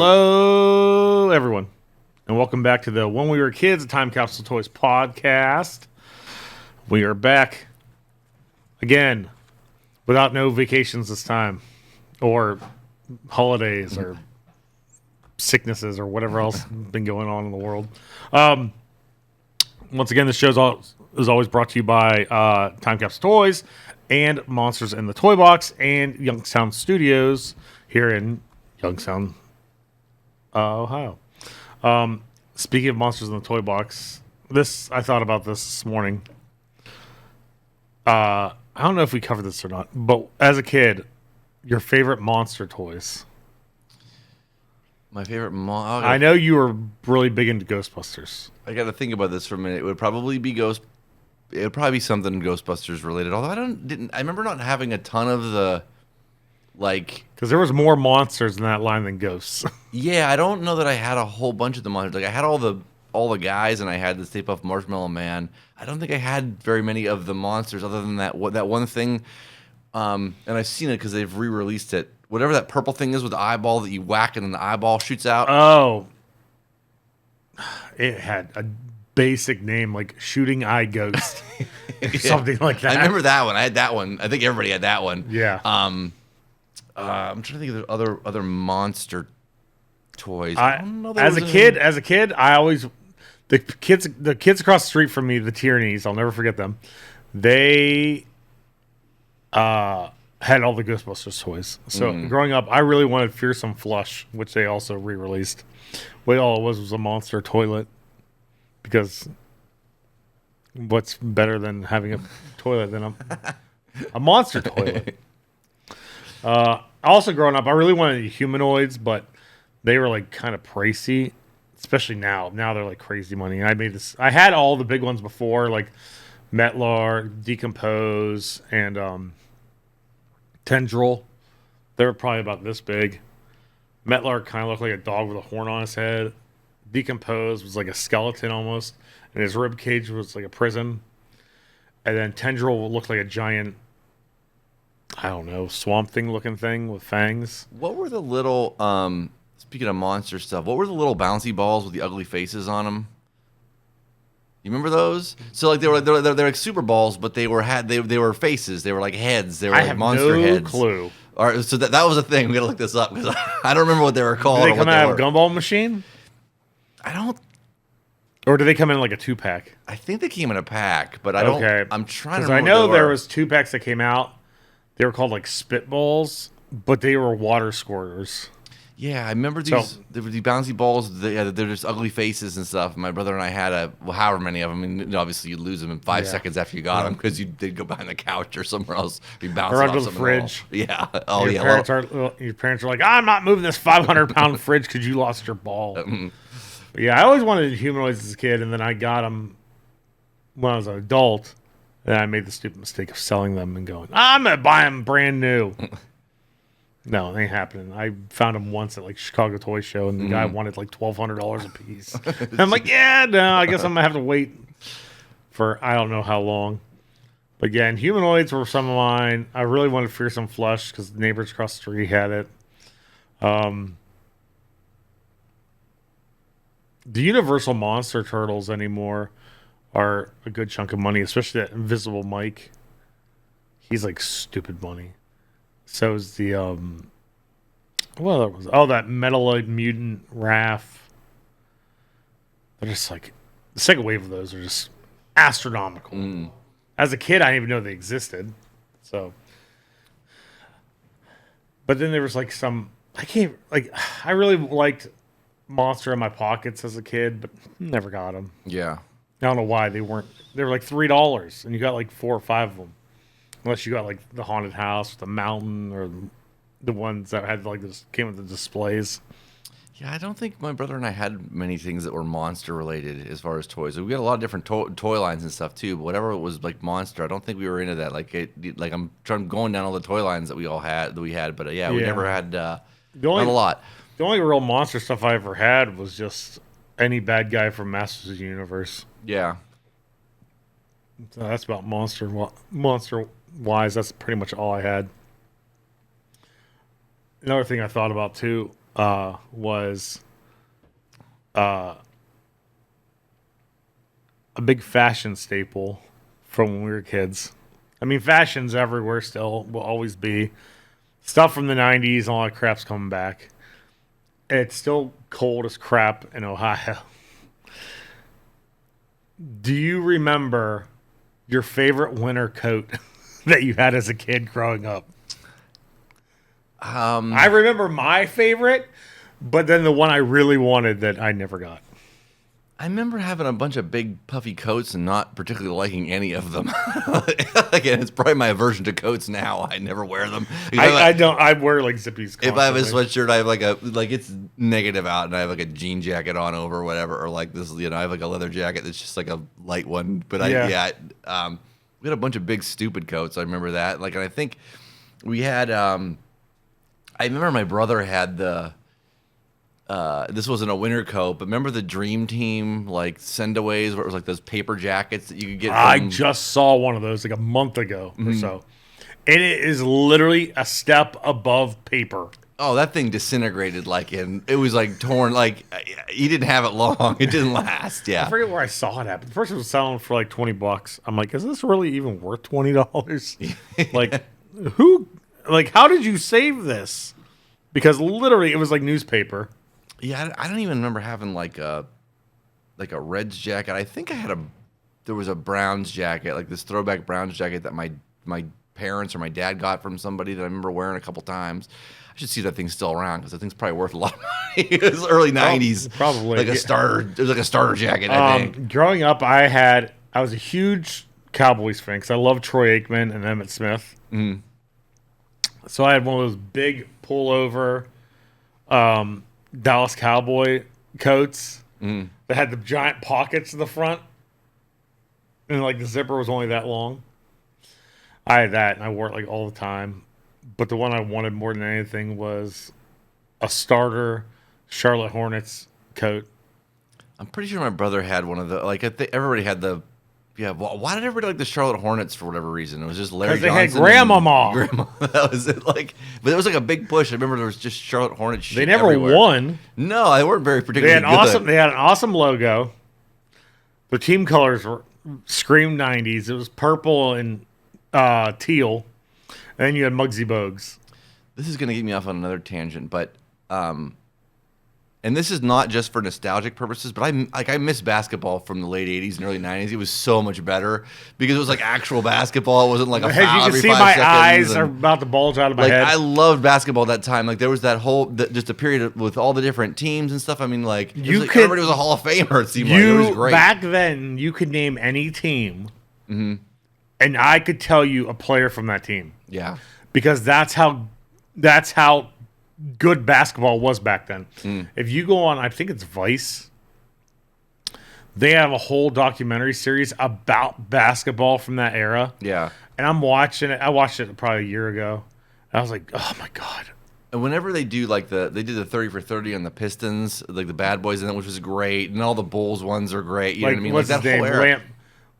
Hello, everyone, and welcome back to the When We Were Kids, Time Capsule Toys Podcast. We are back again without no vacations this time, or holidays, or sicknesses, or whatever else has been going on in the world. Once again, this show is always brought to you by Time Capsule Toys and Monsters in the Toy Box and Youngstown Studios here in Youngstown, Ohio. Speaking of Monsters in the Toy Box, I thought about this morning. I don't know if we covered this or not, but as a kid, your favorite monster toys. My favorite I know you were really big into Ghostbusters. I got to think about this for a minute. It would probably be It would probably be something Ghostbusters related. Although I remember not having a ton of the because there was more monsters in that line than ghosts. Yeah, I don't know that I had a whole bunch of the monsters. Like I had all the guys, and I had the Stay Puft Marshmallow Man. I don't think I had very many of the monsters other than that one thing. And I've seen it because they've re-released it. Whatever that purple thing is with the eyeball that you whack and then the eyeball shoots out. Oh, it had a basic name like Shooting Eye Ghost or something like that. I remember that one. I had that one. I think everybody had that one. Yeah. I'm trying to think of other monster toys. As a kid, I always the kids across the street from me, the Tierneys, I'll never forget them. They had all the Ghostbusters toys. So growing up, I really wanted Fearsome Flush, which they also re-released. What all it was a monster toilet. Because what's better than having a toilet than a monster toilet? Also growing up, I really wanted humanoids, but they were like kind of pricey, especially now. Now they're like crazy money. And I had all the big ones before, like Metlar, Decompose, and Tendril. They were probably about this big. Metlar kind of looked like a dog with a horn on his head. Decompose was like a skeleton almost, and his rib cage was like a prison. And then Tendril looked like a giant, I don't know, swamp thing looking thing with fangs. What were the little speaking of monster stuff, what were the little bouncy balls with the ugly faces on them? You remember those? So like they're like super balls, but they were faces. They were like heads. They were like monster heads. I have no clue. All right, so that was a thing. We got to look this up because I don't remember what they were called. Did they come out of a gumball machine? Or do they come in like a 2-pack? I think they came in a pack, but I don't. Okay. I'm trying to remember. Because I know there was 2-packs that came out. They were called like Spitballs, but they were water squirters. Yeah, I remember these. There were these bouncy balls. They're just ugly faces and stuff. My brother and I had however many of them. And obviously, you'd lose them in 5 seconds after you got them because they'd go behind the couch or somewhere else. You'd bounce or under the fridge. Yeah. Oh, your parents are like, I'm not moving this 500-pound fridge because you lost your ball. But yeah, I always wanted humanoids as a kid, and then I got them when I was an adult. And I made the stupid mistake of selling them and going, I'm going to buy them brand new. No, it ain't happening. I found them once at like Chicago Toy Show, and the guy wanted like $1,200 a piece. And I'm like, yeah, no, I guess I'm going to have to wait for I don't know how long. But yeah, and humanoids were some of mine. I really wanted Fearsome Flush because the neighbors across the street had it. The Universal Monster Turtles anymore are a good chunk of money, especially that Invisible Mike. He's like stupid money. So is the that Metaloid Mutant Raph. They're just like the second wave of those are just astronomical. As a kid, I didn't even know they existed. So, but then there was like I really liked Monster in My Pockets as a kid, but never got them. Yeah. I don't know why they were like $3, and you got like 4 or 5 of them. Unless you got like the haunted house, the mountain, or the ones that had like this came with the displays. Yeah, I don't think my brother and I had many things that were monster related as far as toys. We got a lot of different toy lines and stuff too, but whatever it was like monster, I don't think we were into that. I'm going down all the toy lines that we had, but we never had not a lot. The only real monster stuff I ever had was just any bad guy from Masters of the Universe. Yeah. So that's about monster wise. That's pretty much all I had. Another thing I thought about too was a big fashion staple from when we were kids. I mean, fashion's everywhere still, will always be. Stuff from the 90s, all that crap's coming back. It's still cold as crap in Ohio. Do you remember your favorite winter coat that you had as a kid growing up? I remember my favorite, but then the one I really wanted that I never got. I remember having a bunch of big puffy coats and not particularly liking any of them. Again, it's probably my aversion to coats now. I never wear them. I don't. I wear like zippies. If I have a sweatshirt, I have it's negative out, and I have like a jean jacket on over or whatever, or like this. I have like a leather jacket that's just like a light one. But we had a bunch of big stupid coats. I remember that. Like, and I think we had. I remember my brother had the. This wasn't a winter coat, but remember the Dream Team like sendaways where it was like those paper jackets that you could get? I just saw one of those like a month ago or so. And it is literally a step above paper. Oh, that thing disintegrated it was like torn. Like, you didn't have it long. It didn't last. Yeah. I forget where I saw it at. First it was selling for like $20. I'm like, is this really even worth $20? Like, how did you save this? Because literally it was like newspaper. Yeah, I don't even remember having like a Reds jacket. I think there was a Browns jacket, like this throwback Browns jacket that my parents or my dad got from somebody that I remember wearing a couple times. I should see that thing's still around because that thing's probably worth a lot of money. It was early 90s. Probably. Like a starter. It was like a starter jacket, I think. Growing up, I was a huge Cowboys fan because I loved Troy Aikman and Emmitt Smith. Mm. So I had one of those big pullover Dallas Cowboy coats that had the giant pockets in the front. And like the zipper was only that long. I had that and I wore it like all the time. But the one I wanted more than anything was a starter Charlotte Hornets coat. I'm pretty sure my brother had one of the everybody had the. Yeah, why did everybody like the Charlotte Hornets for whatever reason? It was just Larry Johnson. Because they had Grandmama. That was it. But it was like a big push. I remember there was just Charlotte Hornets shit They never everywhere. won. No, they weren't very particularly good. They had an awesome logo. The team colors were scream 90s. It was purple and teal. And then you had Muggsy Bogues. This is going to get me off on another tangent, but and this is not just for nostalgic purposes, but I miss basketball from the late 80s and early 90s. It was so much better because it was like actual basketball. It wasn't like a foul every 5 seconds. You can see my eyes are about to bulge out of my head. I loved basketball at that time. Like there was that just a period with all the different teams and stuff. I mean, everybody was a Hall of Famer. It seemed like it was great. Back then, you could name any team, and I could tell you a player from that team. Yeah, because that's how good basketball was back then. If you go on, I think it's Vice, they have a whole documentary series about basketball from that era. Yeah. And I'm watching it. I watched it probably a year ago. I was like, oh my God. And whenever they do they did the 30 for 30 on the Pistons, like the Bad Boys in it, which was great. And all the Bulls ones are great. You know what I mean? What's like his name?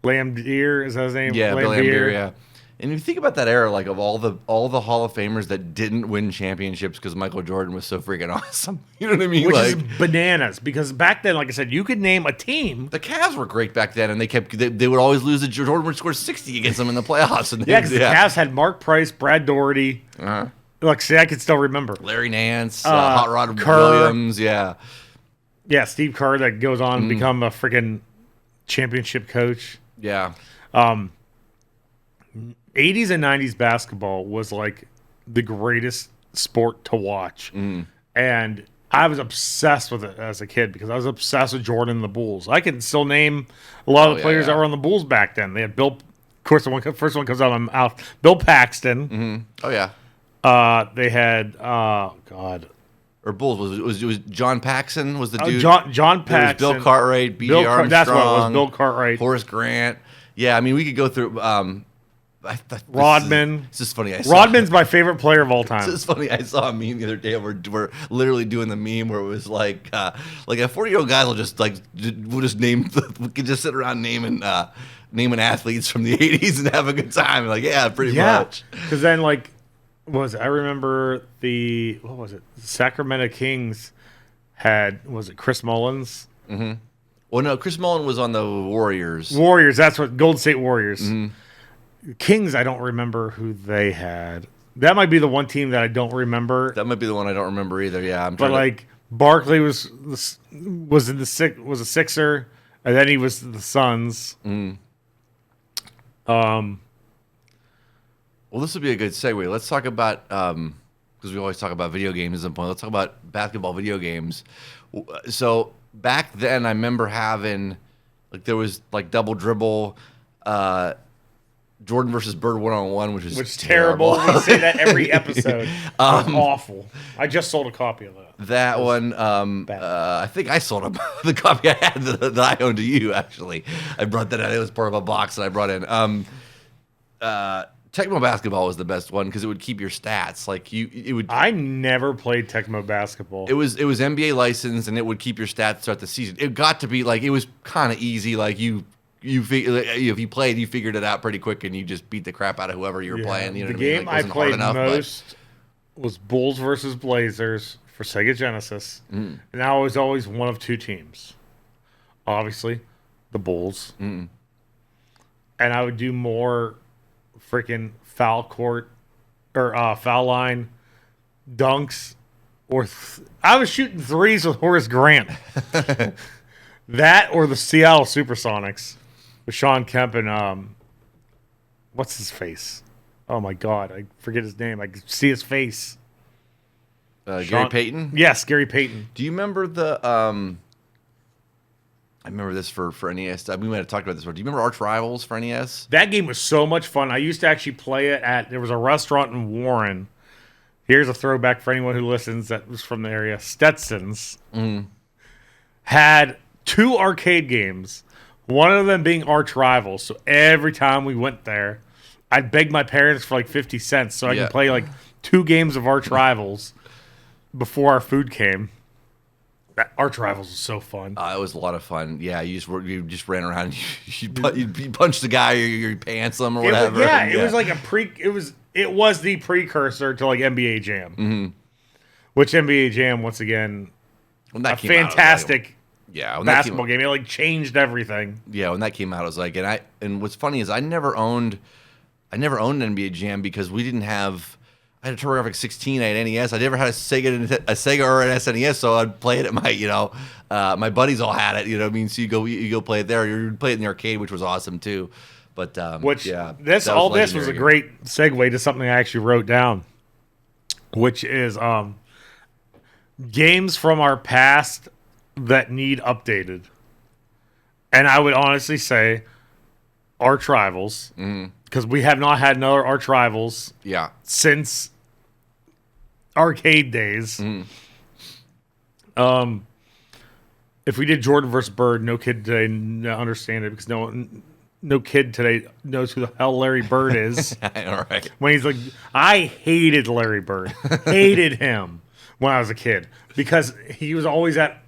Lambeer, is that his name? Yeah, Bill Lambeer, yeah. And if you think about that era, like of all the Hall of Famers that didn't win championships because Michael Jordan was so freaking awesome, you know what I mean? Which is bananas. Because back then, like I said, you could name a team. The Cavs were great back then, and they would always lose. Jordan would score 60 against them in the playoffs. And because the Cavs had Mark Price, Brad Daugherty. Look, see, I can still remember Larry Nance, Hot Rod Williams, yeah, Steve Kerr that goes on to become a freaking championship coach. Yeah. 80s and 90s basketball was like the greatest sport to watch. And I was obsessed with it as a kid because I was obsessed with Jordan and the Bulls. I can still name a lot of the players that were on the Bulls back then. They had Bill, of course, the first one comes out of my mouth, Bill Paxton. Oh, yeah. They had, God. Or Bulls. It was John Paxson was the dude. John Paxson. Bill Cartwright, B.J. Armstrong. That's what it was, Bill Cartwright. Horace Grant. Yeah, I mean, we could go through... Rodman. It's just funny. Rodman's my favorite player of all time. It's just funny. I saw a meme the other day. We're literally doing the meme where it was like a 40-year-old guy will just we'll just name. We could just sit around naming athletes from the 80s and have a good time. Like, yeah, pretty much. Because then I remember what was it? Sacramento Kings was it Chris Mullins? Mm-hmm. Well, no, Chris Mullin was on the Warriors. Warriors, that's what, Golden State Warriors. Kings, I don't remember who they had. That might be the one team that I don't remember. That might be the one I don't remember either. Yeah, Barkley was a Sixer, and then he was the Suns. Well, this would be a good segue. Let's talk about because we always talk about video games at some point. Let's talk about basketball video games. So back then, I remember having there was double dribble. Jordan versus Bird 1-on-1, which is terrible. We say that every episode. It's awful. I just sold a copy of that. That one, I think I sold the copy I had that I owned to you, actually. I brought that out. It was part of a box that I brought in. Tecmo Basketball was the best one because it would keep your stats. I never played Tecmo Basketball. It was NBA licensed, and it would keep your stats throughout the season. It got to be it was kind of easy. If you played, you figured it out pretty quick, and you just beat the crap out of whoever you were playing. You know the game I played most was Bulls versus Blazers for Sega Genesis, and I was always one of two teams. Obviously, the Bulls, and I would do more freaking foul court or foul line dunks, or I was shooting threes with Horace Grant. That or the Seattle Supersonics. With Sean Kemp and what's his face? Oh my God, I forget his name. I can see his face. Gary Payton? Yes, Gary Payton. Do you remember the I remember this for NES. We might have talked about this before. Do you remember Arch Rivals for NES? That game was so much fun. I used to actually play it there was a restaurant in Warren. Here's a throwback for anyone who listens that was from the area. Stetson's had 2 arcade games. One of them being Arch Rivals. So every time we went there, I'd beg my parents for 50 cents so I could play 2 games of Arch Rivals before our food came. That Arch Rivals was so fun. It was a lot of fun. Yeah, you just ran around. And you punched the guy, or you pants him, or whatever. It was like it was the precursor to NBA Jam, which NBA Jam once again, a fantastic. Basketball game. It changed everything. Yeah, when that came out, I was and what's funny is I never owned NBA Jam because we didn't have. I had a TurboGrafx 16. I had NES. I never had a Sega or an SNES, so I'd play it at my my buddies all had it. You know what I mean? So you go play it there. You play it in the arcade, which was awesome too. But this was a great segue to something I actually wrote down, which is games from our past that need updated. And I would honestly say Arch Rivals, because we have not had another Arch Rivals since arcade days. If we did Jordan versus Bird, no kid today understand it because no kid today knows who the hell Larry Bird is. All right. When he's I hated Larry Bird. Hated him when I was a kid because he was always at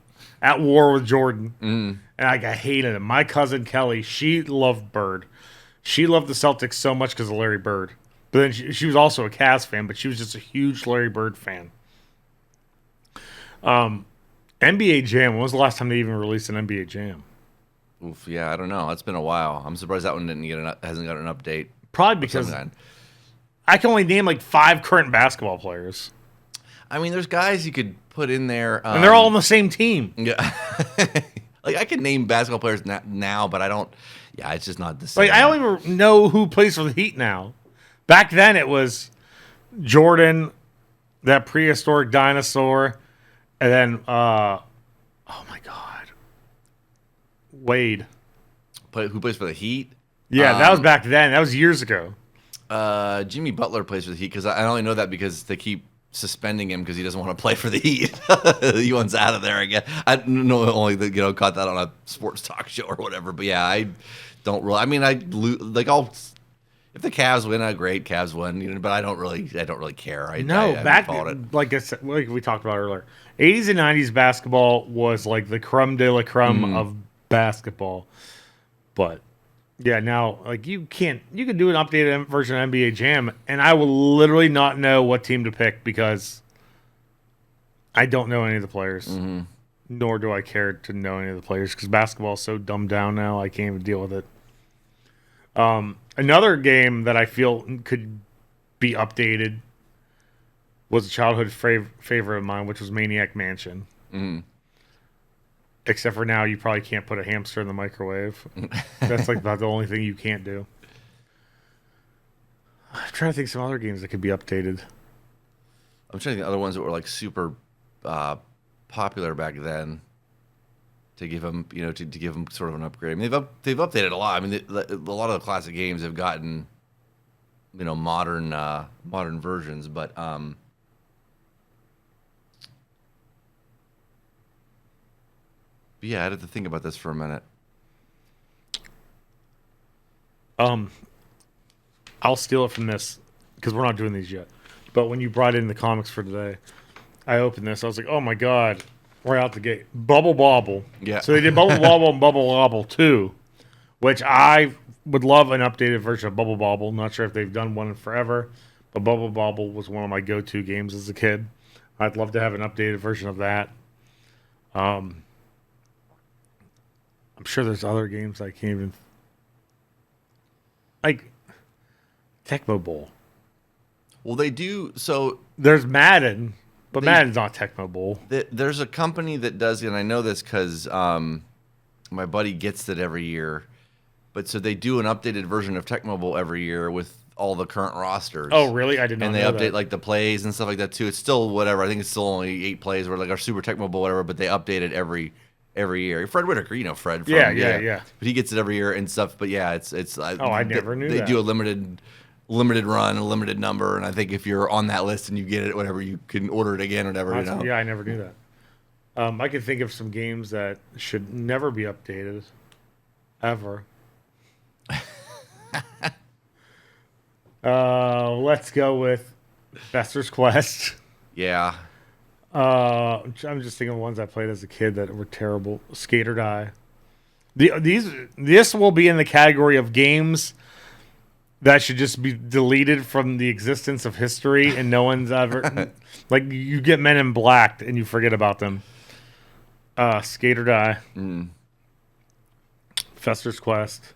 war with Jordan. And I hated him. My cousin Kelly, she loved Bird. She loved the Celtics so much because of Larry Bird. But then she was also a Cavs fan, but she was just a huge Larry Bird fan. NBA Jam, when was the last time they even released an NBA Jam? Oof, yeah, I don't know. It's been a while. I'm surprised that one hasn't got an update. Probably because I can only name 5 current basketball players. I mean, there's guys you could put in there. And they're all on the same team. Yeah. I could name basketball players now, but I don't. Yeah, it's just not the same. I don't even know who plays for the Heat now. Back then, it was Jordan, that prehistoric dinosaur, and then, oh my God, Wade. Who plays for the Heat? Yeah, that was back then. That was years ago. Jimmy Butler plays for the Heat because I only know that because they keep suspending him because he doesn't want to play for the Heat. He wants out of there again. I know only caught that on a sports talk show or whatever. But yeah, I don't really. I mean, I'll if the Cavs win, great, Cavs win. But I don't really care. Back like I said, like we talked about earlier, 80s and 90s basketball was the creme de la creme of basketball. But Yeah, now like you can do an updated version of NBA Jam, and I will literally not know what team to pick because I don't know any of the players, nor do I care to know any of the players because basketball is so dumbed down now. I can't even deal with it. Another game that I feel could be updated was a childhood favorite of mine, which was Maniac Mansion. Except for now, you probably can't put a hamster in the microwave. That's like about the only thing you can't do. I'm trying to think of some other games that could be updated. I'm trying to think of other ones that were like super popular back then. To give them, to give them sort of an upgrade. I mean, they've updated a lot. I mean, a lot of the classic games have gotten, modern versions. But yeah, I had to think about this for a minute. I'll steal it from this because we're not doing these yet. But when you brought in the comics for today, I opened this. I was like, oh my god. Right out the gate. Bubble Bobble. Yeah. So they did Bubble Bobble and Bubble Bobble 2, which I would love an updated version of Bubble Bobble. Not sure if they've done one in forever, but Bubble Bobble was one of my go-to games as a kid. I'd love to have an updated version of that. I'm sure there's other games I can't even... Like, Tecmo Bowl. Well, they do... So there's Madden... But Madden's not Tecmo Bowl. There's a company that does, and I know this because my buddy gets it every year. But so they do an updated version of Tecmo Bowl every year with all the current rosters. Oh, really? I did not know that. And they update like the plays and stuff like that too. It's still whatever. I think it's still only 8 plays, or like our Super Tecmo Bowl, whatever. But they update it every year. Fred Whitaker, Fred. From, yeah. But he gets it every year and stuff. But yeah, it's. I never knew that. They do a limited run, a limited number, and I think if you're on that list and you get it, whatever, you can order it again, or whatever. Yeah, I never knew that. I can think of some games that should never be updated, ever. Let's go with Fester's Quest. Yeah. I'm just thinking of ones I played as a kid that were terrible. Skate or Die. This will be in the category of games that should just be deleted from the existence of history, and no one's ever... like, you get Men in Black, and you forget about them. Skate or Die. Fester's Quest.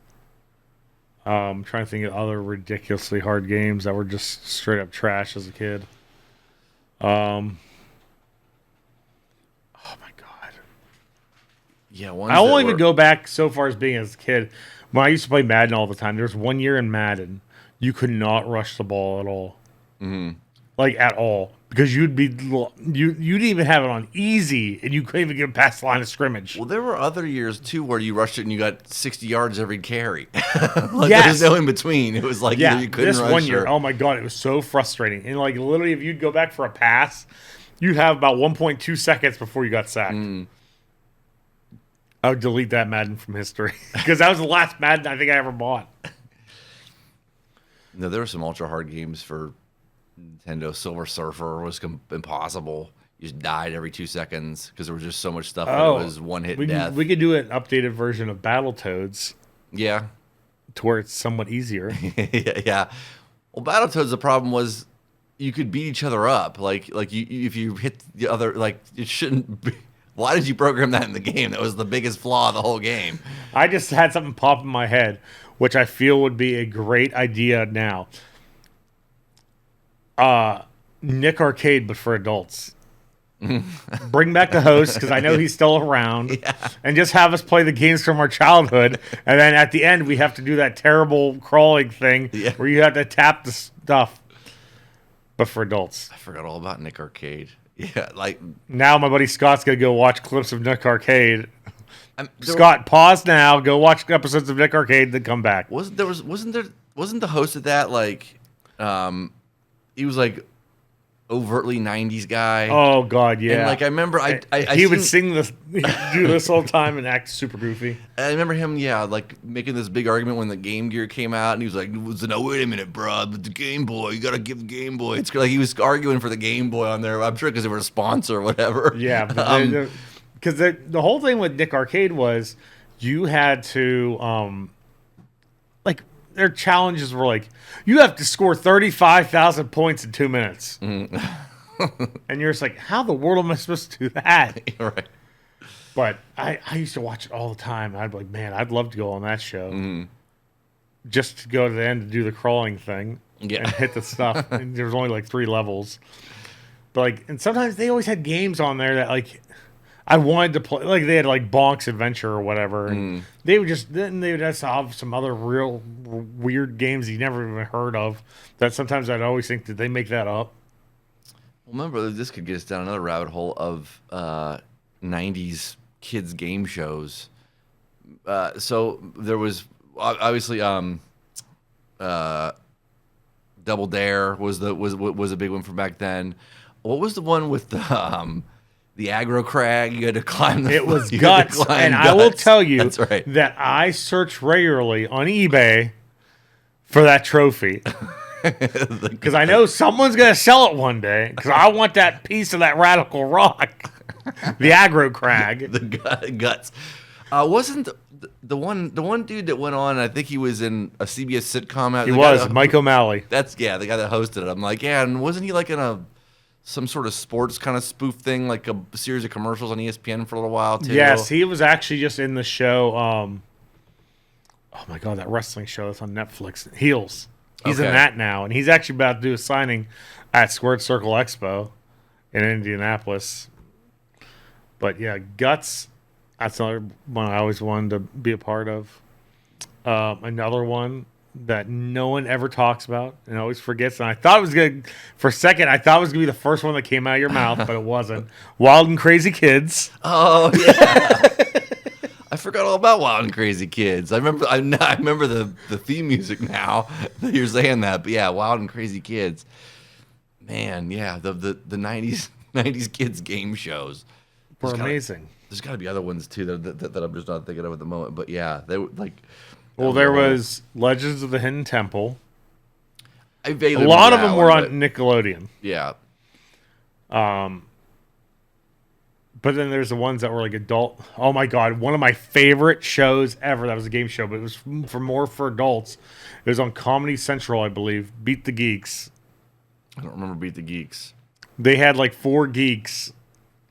I'm trying to think of other ridiculously hard games that were just straight up trash as a kid. Oh, my God. Yeah, I won't even go back so far as being as a kid. When I used to play Madden all the time, there was 1 year in Madden, you could not rush the ball at all. Like, at all. Because you'd even have it on easy, and you couldn't even get past the line of scrimmage. Well, there were other years, too, where you rushed it and you got 60 yards every carry. There's no in between. It was like either you couldn't rush. This 1 year, oh my God, it was so frustrating. And, like, literally, if you'd go back for a pass, you'd have about 1.2 seconds before you got sacked. I would delete that Madden from history because that was the last Madden I think I ever bought. No, there were some ultra hard games for Nintendo. Silver Surfer was impossible. You just died every 2 seconds because there was just so much stuff that it was one-hit death. We could do an updated version of Battletoads. Yeah. To where it's somewhat easier. yeah. Well, Battletoads, the problem was you could beat each other up. Like you, if you hit the other, like it shouldn't be. Why did you program that in the game? That was the biggest flaw of the whole game. I just had something pop in my head, which I feel would be a great idea now. Nick Arcade, but for adults. Bring back the host, because I know he's still around, and just have us play the games from our childhood, and then at the end we have to do that terrible crawling thing where you have to tap the stuff, but for adults. I forgot all about Nick Arcade. Yeah, like now my buddy Scott's gonna go watch clips of Nick Arcade. Scott, pause now. Go watch episodes of Nick Arcade, then come back. Wasn't the host of that like, he was like overtly 90s guy. Oh God, yeah. And like I remember, he would sing this, do this all the time, and act super goofy. I remember him, like making this big argument when the Game Gear came out, and he was like, "No, wait a minute, bro, but the Game Boy, you gotta give the Game Boy." It's like he was arguing for the Game Boy on there. I'm sure because they were a sponsor or whatever. Yeah, because the whole thing with Nick Arcade was you had to their challenges were like, you have to score 35,000 points in 2 minutes. And you're just like, how the world am I supposed to do that? Right. But I used to watch it all the time. I'd be like, man, I'd love to go on that show. Just to go to the end to do the crawling thing and hit the stuff. And there was only like 3 levels. But like, and sometimes they always had games on there that like I wanted to play. Like they had like Bonk's Adventure or whatever. And they would just have some other real weird games you never even heard of. That sometimes I'd always think, did they make that up? Well, remember, this could get us down another rabbit hole of 90s kids game shows. So there was obviously Double Dare was a big one from back then. What was the one with the aggro crag? You had to climb the. It was Guts, and I will tell you that I search regularly on eBay for that trophy. Because I know someone's going to sell it one day. Because I want that piece of that radical rock, the aggro crag, the Guts. Wasn't the one dude that went on? I think he was in a CBS sitcom. He was Mike O'Malley. That's the guy that hosted it. I'm like, yeah, and wasn't he like in some sort of sports kind of spoof thing, like a series of commercials on ESPN for a little while too? Yes, he was actually just in the show. Oh my god, that wrestling show that's on Netflix, Heels. He's in that now, and he's actually about to do a signing at Squared Circle Expo in Indianapolis. But yeah, Guts, that's another one I always wanted to be a part of. Another one that no one ever talks about and always forgets. And I thought it was good for a second. I thought it was going to be the first one that came out of your mouth, but it wasn't. Wild and Crazy Kids. Oh, yeah. I forgot all about Wild and Crazy Kids. I remember the theme music now that you're saying that. But yeah, Wild and Crazy Kids. Man, yeah, the 90s kids game shows Were amazing. There's got to be other ones too that I'm just not thinking of at the moment. But yeah, they were like. Well, there was Legends of the Hidden Temple. A lot of them were on Nickelodeon. Yeah. But then there's the ones that were like adult. Oh my god, one of my favorite shows ever. That was a game show, but it was for adults. It was on Comedy Central, I believe. Beat the Geeks. I don't remember Beat the Geeks. They had like 4 geeks,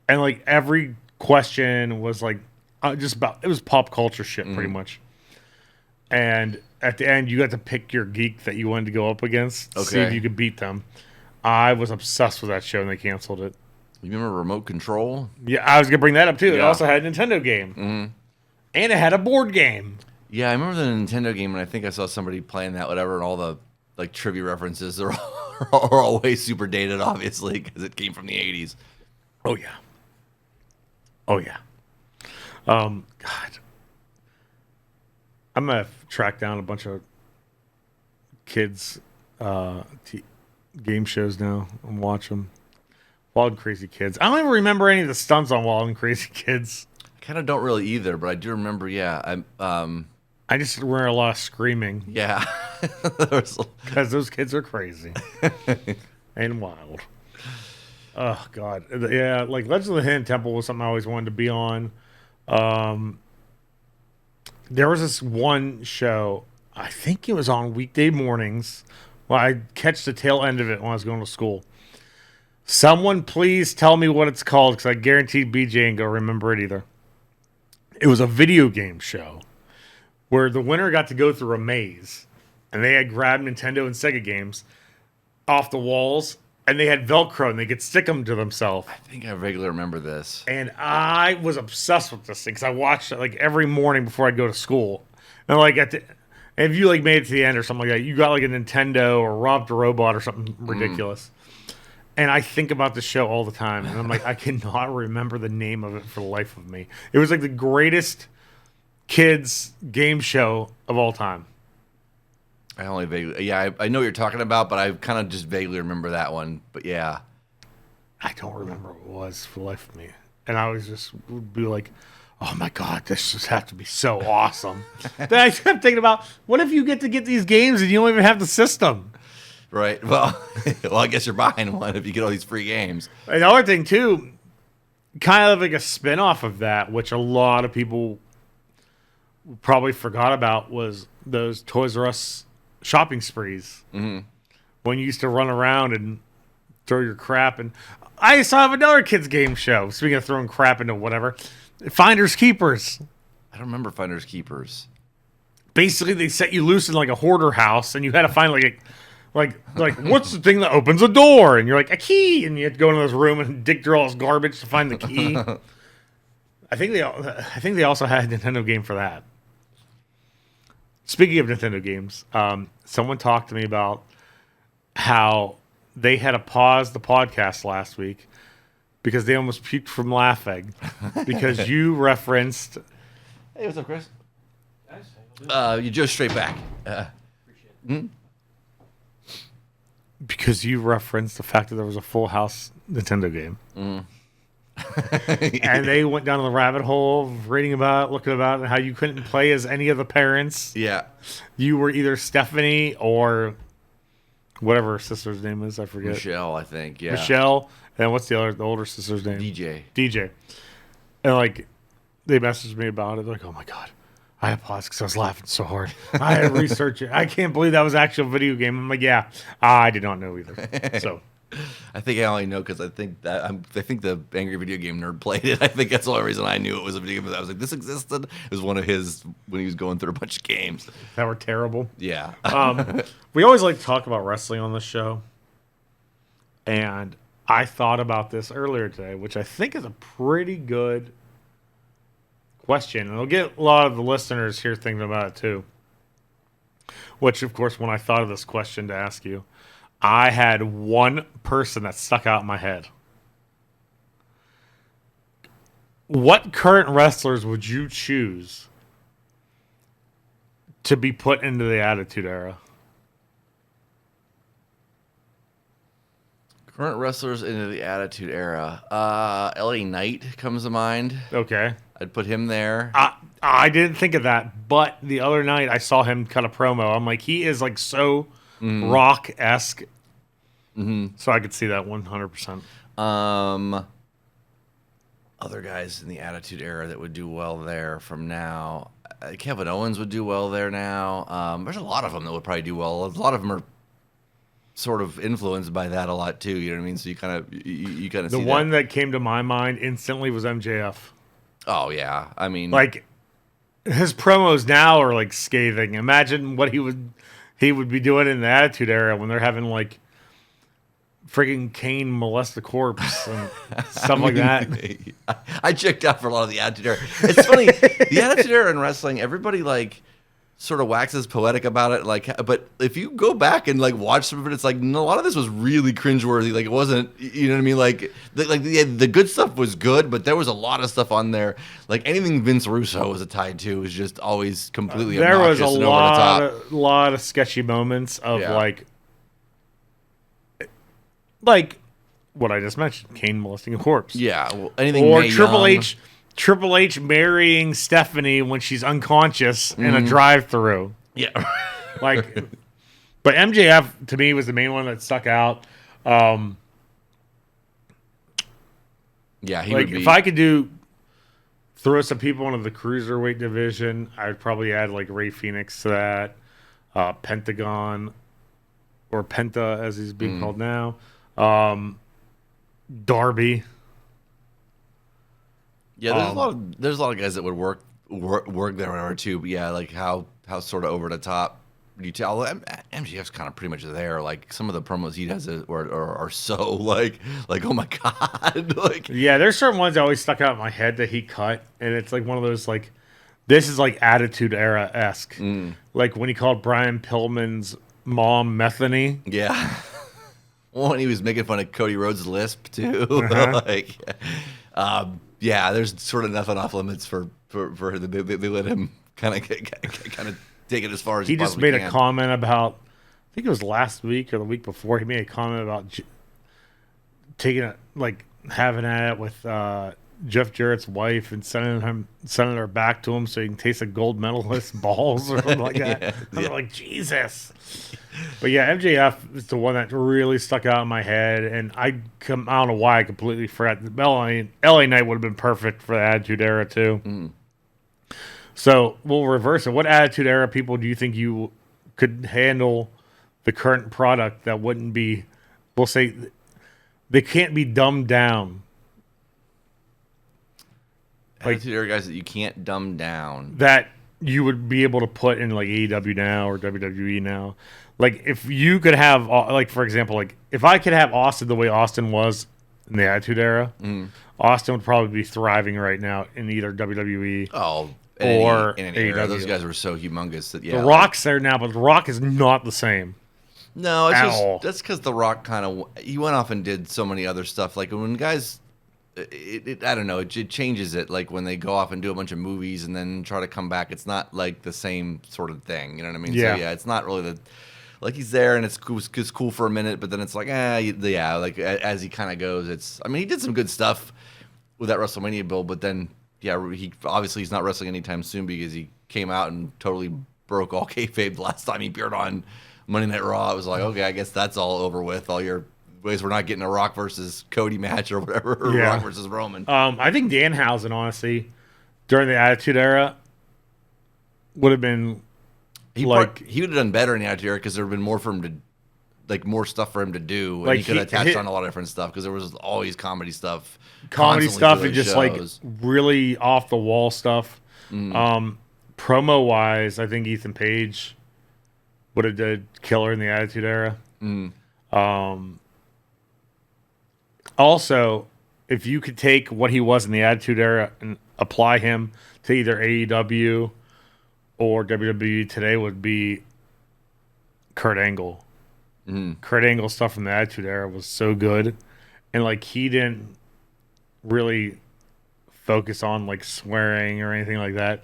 and like every question was like just about, it was pop culture shit pretty much. And at the end, you got to pick your geek that you wanted to go up against. Okay. See if you could beat them. I was obsessed with that show, and they canceled it. You remember Remote Control? Yeah, I was going to bring that up, too. Yeah. It also had a Nintendo game. And it had a board game. Yeah, I remember the Nintendo game, and I think I saw somebody playing that, whatever, and all the like trivia references are always super dated, obviously, because it came from the 80s. Oh, yeah. Oh, yeah. God. I'm going to track down a bunch of kids' game shows now and watch them. Wild and Crazy Kids. I don't even remember any of the stunts on Wild and Crazy Kids. I kind of don't really either, but I do remember, yeah. I just remember a lot of screaming. Yeah. Because those kids are crazy. And wild. Oh, God. Yeah, like Legends of the Hidden Temple was something I always wanted to be on. There was this one show, I think it was on weekday mornings. Well, I'd catch the tail end of it when I was going to school. Someone please tell me what it's called, because I guarantee BJ ain't going to remember it either. It was a video game show where the winner got to go through a maze, and they had grabbed Nintendo and Sega games off the walls, and they had Velcro, and they could stick them to themselves. I think I vaguely remember this. And I was obsessed with this thing, because I watched it like every morning before I'd go to school. And like if you like made it to the end or something like that, you got like a Nintendo or robbed a robot or something ridiculous. And I think about the show all the time, and I'm like, I cannot remember the name of it for the life of me. It was like the greatest kids game show of all time. I only vaguely, yeah, I know what you're talking about, but I kind of just vaguely remember that one. But yeah, I don't remember what it was for the life of me. And I was just would be like, oh my god, this just have to be so awesome. Then I kept thinking about, what if you get to get these games and you don't even have the system? Right. Well, I guess you're buying one if you get all these free games. Another thing, too, kind of like a spin-off of that, which a lot of people probably forgot about, was those Toys R Us shopping sprees. Mm-hmm. When you used to run around and throw your crap. And I used to have another kids game show. Speaking of throwing crap into whatever, Finders Keepers. I don't remember Finders Keepers. Basically, they set you loose in like a hoarder house, and you had to find like what's the thing that opens a door? And you're like, a key, and you had to go into this room and dig through all this garbage to find the key. I think they also had a Nintendo game for that. Speaking of Nintendo games, someone talked to me about how they had to pause the podcast last week because they almost puked from laughing because you referenced. Hey, what's up, Chris? You just straight back. Because you referenced the fact that there was a Full House Nintendo game. And they went down the rabbit hole of reading about it, looking about it, and how you couldn't play as any of the parents. Yeah. You were either Stephanie or whatever her sister's name is. I forget. Michelle, I think. Yeah. Michelle. And what's the older sister's name? DJ. And like, they messaged me about it. They're like, oh my God. I paused because I was laughing so hard. I had to research it. I can't believe that was actually a video game. I'm like, yeah, I did not know either. So, I think I only know because I think the Angry Video Game Nerd played it. I think that's the only reason I knew it was a video game. I was like, this existed. It was one of his when he was going through a bunch of games that were terrible. Yeah. We always like to talk about wrestling on this show, and I thought about this earlier today, which I think is a pretty good question, and it'll get a lot of the listeners here thinking about it too. Which, of course, when I thought of this question to ask you, I had one person that stuck out in my head. What current wrestlers would you choose to be put into the Attitude Era? Current wrestlers into the Attitude Era. LA Knight comes to mind. Okay. I'd put him there. I didn't think of that, but the other night I saw him cut a promo. I'm like, he is like so rock-esque. Mm-hmm. So I could see that 100%. Other guys in the Attitude Era that would do well there from now. Kevin Owens would do well there now. There's a lot of them that would probably do well. A lot of them are sort of influenced by that a lot too. You know what I mean? So you kind of see the one that came to my mind instantly was MJF. Oh yeah, I mean, like his promos now are like scathing. Imagine what he would be doing in the Attitude Era when they're having like friggin' Kane molest the corpse and stuff like that. I checked out for a lot of the Attitude Era. It's funny, the Attitude Era in wrestling, everybody like sort of waxes poetic about it, like, but if you go back and like watch some of it, it's like no, a lot of this was really cringeworthy. Like it wasn't, you know what I mean? Like the good stuff was good, but there was a lot of stuff on there. Like anything Vince Russo was tied to was just always completely there was obnoxious a and over the top. lot of sketchy moments of like what I just mentioned, Kane molesting a corpse. Yeah, well, anything or Mae Triple Young. Triple H marrying Stephanie when she's unconscious in a drive-through. Yeah. Like, but MJF to me was the main one that stuck out. Yeah, he like would be. if I could throw some people into the cruiserweight division, I would probably add like Ray Phoenix to that, Pentagon, or Penta as he's being called now, Darby. Yeah, there's a lot of guys that would work there or too. But yeah, like how sort of over the top you tell. MJF's kind of pretty much there. Like some of the promos he does are so like oh my God. Like yeah, there's certain ones that always stuck out in my head that he cut, and it's like one of those like this is like Attitude Era-esque. Like when he called Brian Pillman's mom Methany. Yeah. Well, and he was making fun of Cody Rhodes' lisp too. Like yeah, there's sort of nothing off limits for they let him kind of take it as far as he just made a comment about, I think it was last week or the week before, he made a comment about taking it, like having at it with Jeff Jarrett's wife and sending her back to him so he can taste a gold medalist balls or something like that. I was like, Jesus. But yeah, MJF is the one that really stuck out in my head, and I don't know why I completely forgot. LA Knight would have been perfect for the Attitude Era too. So we'll reverse it. What Attitude Era people do you think you could handle the current product that wouldn't be, we'll say, they can't be dumbed down. Like, there are guys that you can't dumb down. That you would be able to put in like AEW now or WWE now. Like if you could have, like for example, like if I could have Austin the way Austin was in the Attitude Era, Austin would probably be thriving right now in either WWE or in any AEW. era. Those guys were so humongous that The Rock's there now, but The Rock is not the same. No, it's just that's because The Rock he went off and did so many other stuff. Like when guys, I don't know, it changes it. Like when they go off and do a bunch of movies and then try to come back, it's not like the same sort of thing. You know what I mean? Yeah. So yeah, it's not really like he's there and it's cool for a minute, but then it's like, like as he kind of goes, he did some good stuff with that WrestleMania build, but then, he's not wrestling anytime soon because he came out and totally broke all kayfabe the last time he appeared on Monday Night Raw. It was like, okay, I guess that's all over with. All your ways we're not getting a Rock versus Cody match or whatever, or Rock versus Roman. I think Danhausen, honestly, during the Attitude Era, would have been he would have done better in the Attitude Era because there would have been more for him to, like more stuff for him to do, and he could have attached on a lot of different stuff because there was always comedy stuff, and just like really off the wall stuff. Promo wise, I think Ethan Page would have did killer in the Attitude Era. Also, if you could take what he was in the Attitude Era and apply him to either AEW or WWE today, would be Kurt Angle. Kurt Angle stuff from the Attitude Era was so good, and like he didn't really focus on like swearing or anything like that.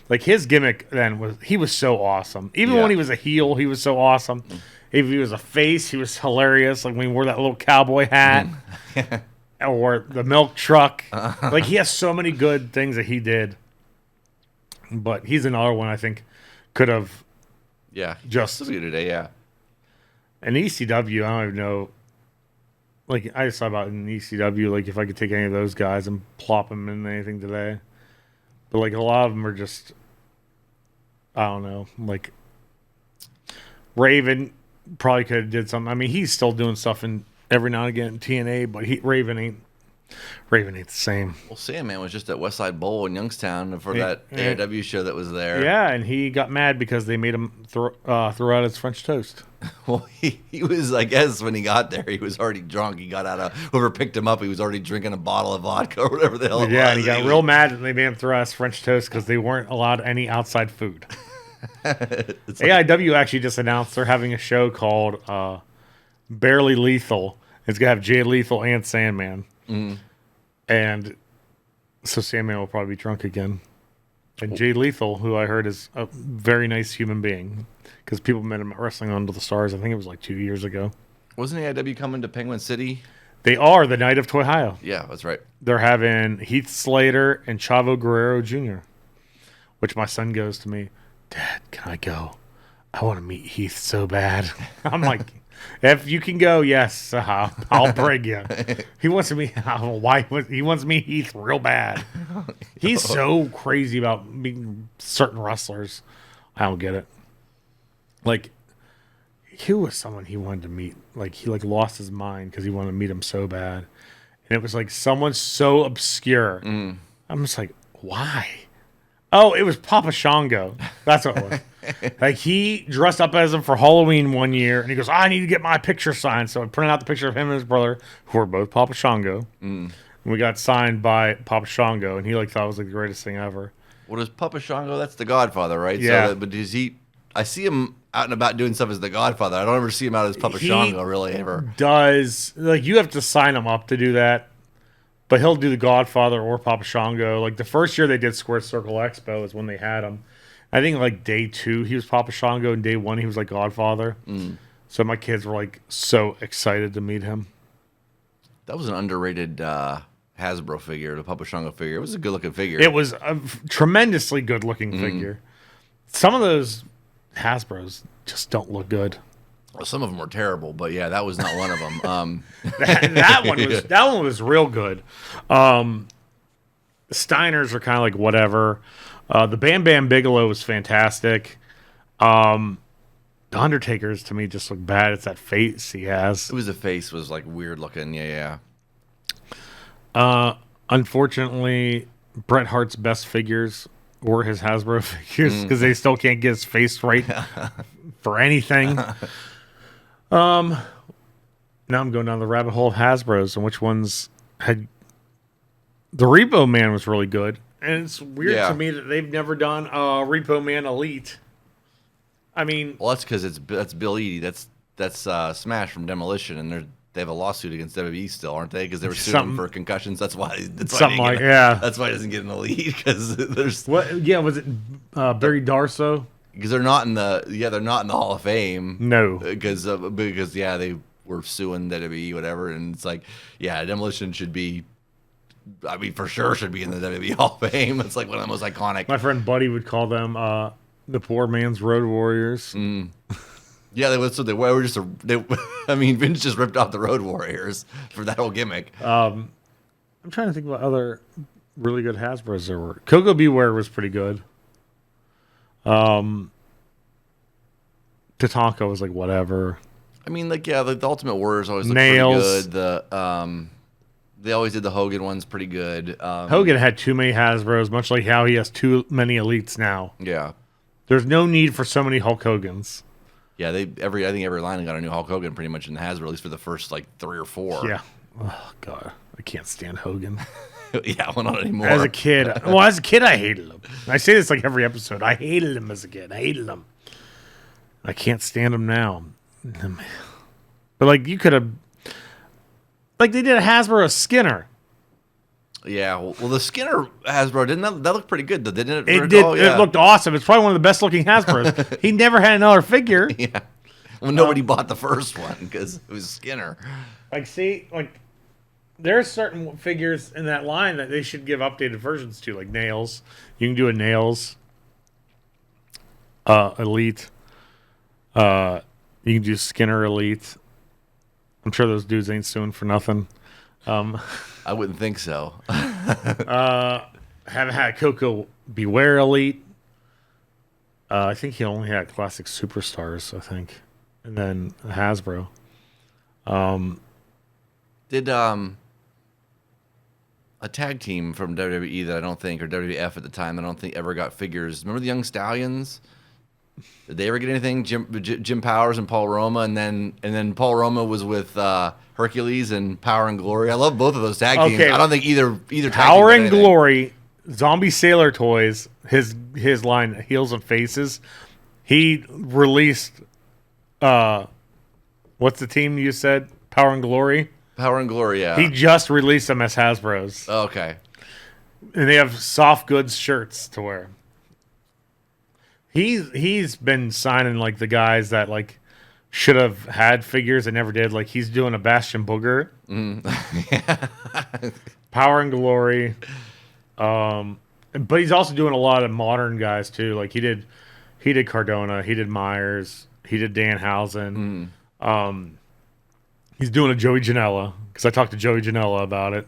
Like his gimmick then he was so awesome. Even when he was a heel, he was so awesome. If he was a face, he was hilarious. Like when he wore that little cowboy hat or the milk truck. Like he has so many good things that he did. But he's another one I think could have just today, an ECW, I don't even know. Like I just thought about an ECW, like if I could take any of those guys and plop them in anything today. But like a lot of them are just, I don't know, like Raven probably could have did something. I mean, he's still doing stuff in every now and again in TNA, but Raven ain't the same. Well, Sandman was just at Westside Bowl in Youngstown for that AEW show that was there. Yeah, and he got mad because they made him throw out his French toast. Well, he was, I guess, when he got there, he was already drunk. He got out of, whoever picked him up, he was already drinking a bottle of vodka or whatever the hell it was. Yeah, and he got real mad that they made him throw out his French toast because they weren't allowed any outside food. AIW actually just announced they're having a show called Barely Lethal. It's going to have Jay Lethal and Sandman. And so Sandman will probably be drunk again. And Jay Lethal, who I heard is a very nice human being, because people met him at Wrestling Under the Stars. I think it was like 2 years ago. Wasn't AIW coming to Penguin City? They are the night of Toyhio. Yeah, that's right. They're having Heath Slater and Chavo Guerrero Jr., which my son goes to me, Dad, can I go? I want to meet Heath so bad. I'm like, if you can go, yes, I'll bring you. He wants to meet. He wants to meet Heath real bad. He's so crazy about meeting certain wrestlers. I don't get it. Like, who was someone he wanted to meet? Like he lost his mind because he wanted to meet him so bad, and it was like someone so obscure. I'm just like, why? Oh, it was Papa Shango. That's what it was. Like, he dressed up as him for Halloween one year, and he goes, I need to get my picture signed. So I printed out the picture of him and his brother, who were both Papa Shango. And we got signed by Papa Shango, and he thought it was like the greatest thing ever. What is Papa Shango? That's the Godfather, right? Yeah. So, but is he? I see him out and about doing stuff as the Godfather. I don't ever see him out as Papa Shango, really, ever. Does, like, you have to sign him up to do that. But he'll do the Godfather or Papa Shango. Like, the first year they did Square Circle Expo is when they had him. I think, like, day 2, he was Papa Shango, and day 1, he was, like, Godfather. So my kids were, like, so excited to meet him. That was an underrated Hasbro figure, the Papa Shango figure. It was a good-looking figure. It was a tremendously good-looking figure. Some of those Hasbros just don't look good. Well, some of them were terrible, but yeah, that was not one of them. that one was real good. Steiners are kind of like whatever. The Bam Bam Bigelow was fantastic. The Undertaker's to me just look bad. It's that face he has. It was the face was like weird looking. Yeah. Unfortunately, Bret Hart's best figures were his Hasbro figures because they still can't get his face right for anything. Now I'm going down the rabbit hole of Hasbro's and which ones had. The Repo Man was really good, and it's weird to me that they've never done Repo Man Elite. I mean, well, that's because that's Bill Eadie. That's Smash from Demolition, and they have a lawsuit against WWE still, aren't they? Because they were suing him for concussions. That's why. That's why That's why he doesn't get an Elite because there's what? Yeah, was it Barry Darso? Because they're not in the Hall of Fame. No, because they were suing WWE whatever, and it's like Demolition should be. I mean, for sure should be in the WWE Hall of Fame. It's like one of the most iconic. My friend Buddy would call them the poor man's Road Warriors. Yeah, they were just I mean, Vince just ripped off the Road Warriors for that whole gimmick. I'm trying to think about other really good Hasbro's there were. Coco Beware was pretty good. Tatanka was like whatever. I mean, like the Ultimate Warriors always looked pretty good. They always did the Hogan ones pretty good. Hogan had too many Hasbro's, much like how he has too many Elites now. Yeah. There's no need for so many Hulk Hogans. Yeah, I think every line got a new Hulk Hogan pretty much in the Hasbro, at least for the first like 3 or 4. Yeah. Oh God, I can't stand Hogan. Yeah, well, not anymore. As a kid, I hated him. I say this like every episode. I hated him as a kid. I hated him. I can't stand him now. But like you could have. Like they did a Hasbro Skinner. Yeah, well, the Skinner Hasbro that looked pretty good though, didn't it? It did. Yeah. It looked awesome. It's probably one of the best looking Hasbros. He never had another figure. Yeah. Well, nobody bought the first one because it was Skinner. There are certain figures in that line that they should give updated versions to, like Nails. You can do a Nails Elite. You can do Skinner Elite. I'm sure those dudes ain't suing for nothing. I wouldn't think so. Haven't had Coco Beware Elite. I think he only had Classic Superstars, I think. And then Hasbro. Did a tag team from WWE that I don't think, or WWF at the time, I don't think ever got figures. Remember the Young Stallions? Did they ever get anything? Jim Powers and Paul Roma, and then Paul Roma was with Hercules and Power and Glory. I love both of those tag teams. I don't think either Power and Glory, Zombie Sailor Toys, his line Heels and Faces. He released what's the team you said? Power and Glory. Power and Glory, yeah. He just released them as Hasbro's. Oh, okay. And they have soft goods shirts to wear. He's been signing like the guys that like should have had figures and never did. Like he's doing a Bastion Booger, Power and Glory, but he's also doing a lot of modern guys too. Like he did Cardona, he did Myers, he did Danhausen. He's doing a Joey Janela because I talked to Joey Janela about it.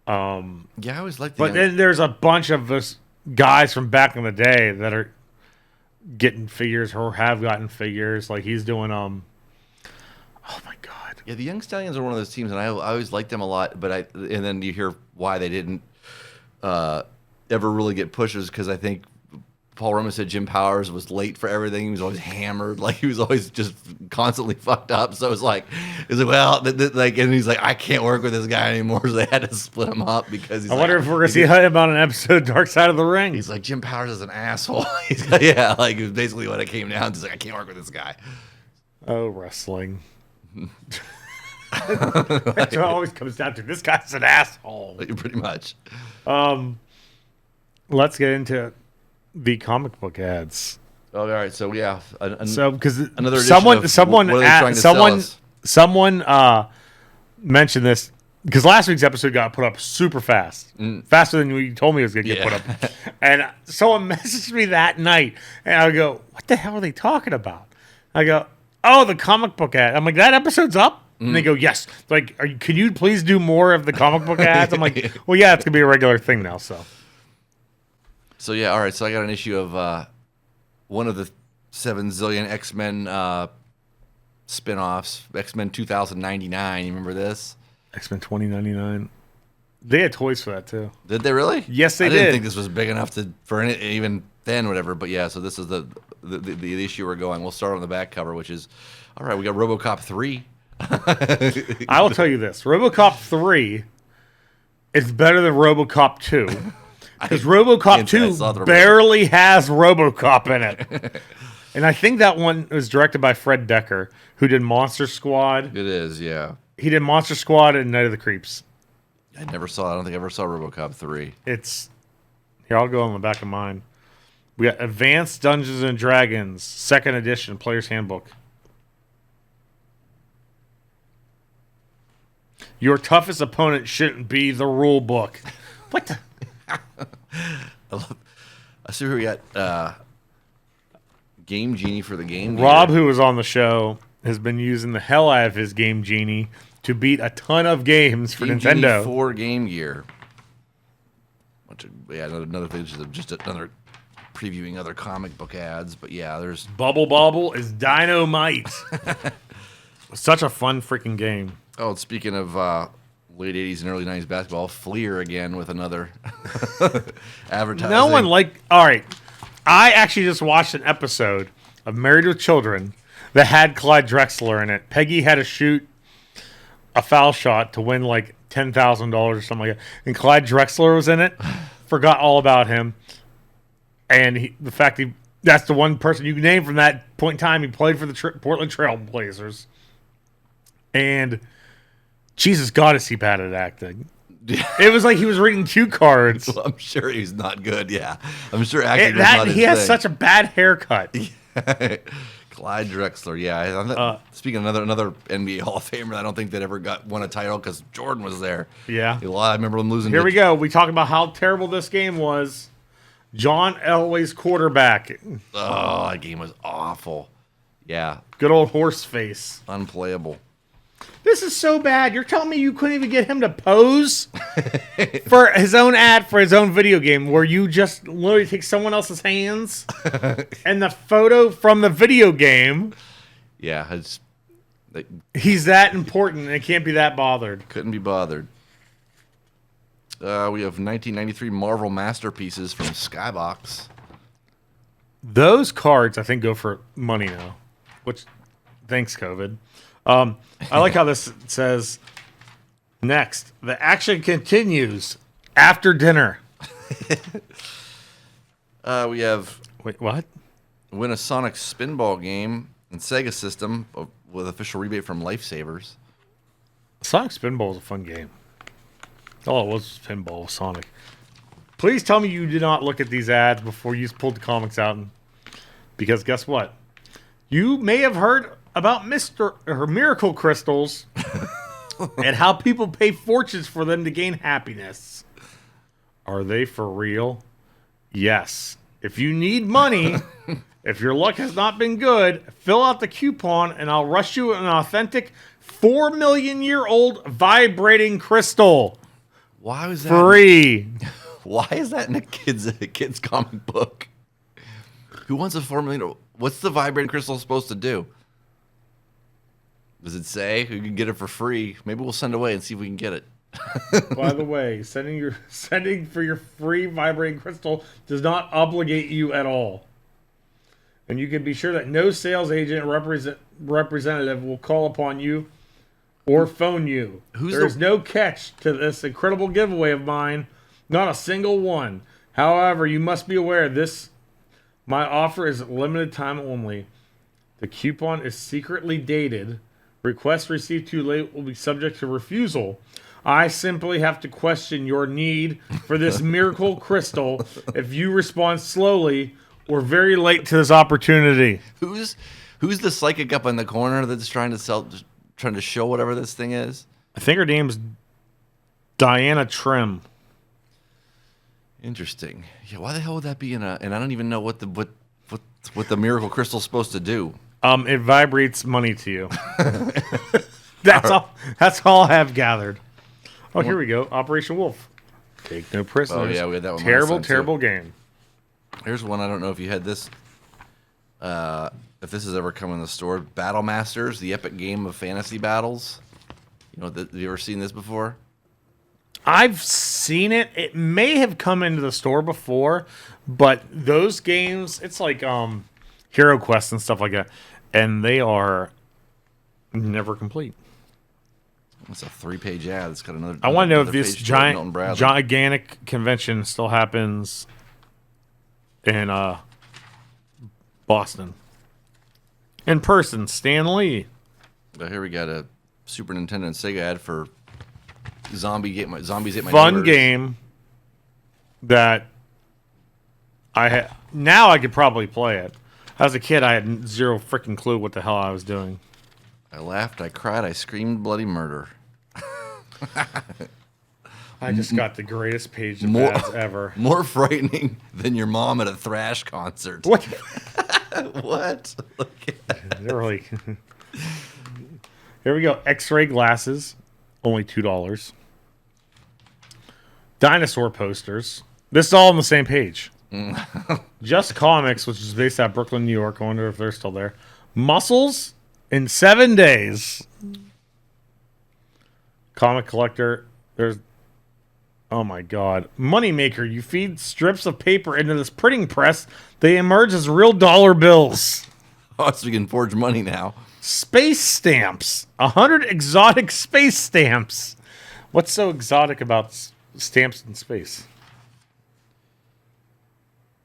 Yeah, I always liked. But then there's a bunch of us guys from back in the day that are getting figures or have gotten figures. Like he's doing oh my God. Yeah, the Young Stallions are one of those teams, and I always liked them a lot. But and then you hear why they didn't ever really get pushes, because I think Paul Roma said Jim Powers was late for everything. He was always hammered, like he was always just constantly fucked up. So it was like well, and he's like, I can't work with this guy anymore. So they had to split him up because I wonder if we're gonna see him on an episode of Dark Side of the Ring. He's like, Jim Powers is an asshole. Yeah, like it was basically what it came down to. He's like, I can't work with this guy. Oh, wrestling. That's what it always comes down to. This guy's an asshole. Pretty much. Let's get into the comic book ads. Oh, all right. So yeah. So because another someone mentioned this because last week's episode got put up super fast, faster than you told me it was going to get put up. And someone messaged me that night, and I go, "What the hell are they talking about?" I go, "Oh, the comic book ad." I'm like, "That episode's up." And they go, "Yes." Like, can you please do more of the comic book ads? I'm like, "Well, yeah, it's gonna be a regular thing now." So yeah, all right. So I got an issue of one of the 7 zillion X-Men spin-offs. X-Men 2099. You remember this? X-Men 2099. They had toys for that too. Did they really? Yes, they I did. didn't think this was big enough for any, even then, whatever. But yeah, so this is the issue we're going. We'll start on the back cover, which is, all right, we got RoboCop 3. I will tell you this. RoboCop 3 is better than RoboCop 2. Because RoboCop 2 barely has RoboCop in it. And I think that one was directed by Fred Decker, who did Monster Squad. It is, yeah. He did Monster Squad and Night of the Creeps. I don't think I ever saw RoboCop 3. It's... Here, I'll go on the back of mine. We got Advanced Dungeons and Dragons, 2nd edition, Player's Handbook. Your toughest opponent shouldn't be the rule book. What the... I see we got Game Genie for the Game Gear. Rob, who was on the show, has been using the hell out of his Game Genie to beat a ton of games for Game Nintendo. Genie for Game Gear. Another thing, just another previewing other comic book ads. But yeah, there's Bubble Bobble is dynamite. Such a fun freaking game. Oh, speaking of late 80s and early 90s basketball, Fleer again with another advertising. No one all right, I actually just watched an episode of Married with Children that had Clyde Drexler in it. Peggy had to shoot a foul shot to win like $10,000 or something like that. And Clyde Drexler was in it. Forgot all about him. And that's the one person you can name from that point in time. He played for the Portland Trail Blazers. And Jesus God, is he bad at acting. It was like he was reading cue cards. Well, I'm sure he's not good, yeah. I'm sure acting is not his He has thing. such a bad haircut. Clyde Drexler, yeah. Speaking of another NBA Hall of Famer, I don't think that ever won a title because Jordan was there. Yeah. I remember him losing. Here we go. We talk about how terrible this game was. John Elway's quarterback. Oh, that game was awful. Yeah. Good old horse face. Unplayable. This is so bad. You're telling me you couldn't even get him to pose for his own ad for his own video game where you just literally take someone else's hands and the photo from the video game. Yeah. He's that important and it can't be that bothered. Couldn't be bothered. We have 1993 Marvel Masterpieces from Skybox. Those cards, I think, go for money now. Which, thanks, COVID. I like how this says, next, the action continues after dinner. We have... Wait, what? Win a Sonic Spinball game and Sega system with official rebate from Lifesavers. Sonic Spinball is a fun game. All it was pinball with Sonic. Please tell me you did not look at these ads before you pulled the comics out. Because guess what? You may have heard about Miracle Crystals and how people pay fortunes for them to gain happiness. Are they for real? Yes. If you need money, if your luck has not been good, fill out the coupon and I'll rush you an authentic 4 million year old vibrating crystal. Why was that free? Why is that in a kid's comic book? Who wants a 4 million? What's the vibrating crystal supposed to do? Does it say who can get it for free? Maybe we'll send away and see if we can get it. By the way, sending for your free vibrating crystal does not obligate you at all. And you can be sure that no sales agent representative will call upon you or phone you. There's no catch to this incredible giveaway of mine. Not a single one. However, you must be aware my offer is limited time only. The coupon is secretly dated. Requests received too late will be subject to refusal. I simply have to question your need for this miracle crystal if you respond slowly or very late to this opportunity. Who's the psychic up in the corner that's trying to show whatever this thing is? I think her name's Diana Trim. Interesting. Yeah, why the hell would that be and I don't even know what the miracle crystal's supposed to do. It vibrates money to you. That's all I have gathered. Oh, here we go. Operation Wolf. Take no prisoners. Oh yeah, we had that one. Terrible game. Here's one. I don't know if you had this. if this has ever come in the store, Battle Masters, the epic game of fantasy battles. Have you ever seen this before? I've seen it. It may have come into the store before, but those games, it's like Hero Quest and stuff like that, and they are never complete. It's a 3-page ad. It's got another. I want to know if another this page to Milton Bradley. gigantic convention still happens in Boston. In person, Stan Lee. But here we got a Super Nintendo and Sega ad for Zombies Ate My Fun Neighbors. game that now I could probably play it. As a kid, I had zero freaking clue what the hell I was doing. I laughed, I cried, I screamed bloody murder. I just got the greatest page of ads ever. More frightening than your mom at a thrash concert. What? What? They're like, here we go. X-ray glasses, only $2. Dinosaur posters. This is all on the same page. Just Comics, which is based out of Brooklyn, New York. I wonder if they're still there. Muscles in 7 days. Comic collector. There's, oh my god, Moneymaker. You feed strips of paper into this printing press. They emerge as real dollar bills. Oh, so we can forge money now. Space stamps. 100 exotic space stamps. What's so exotic about stamps in space?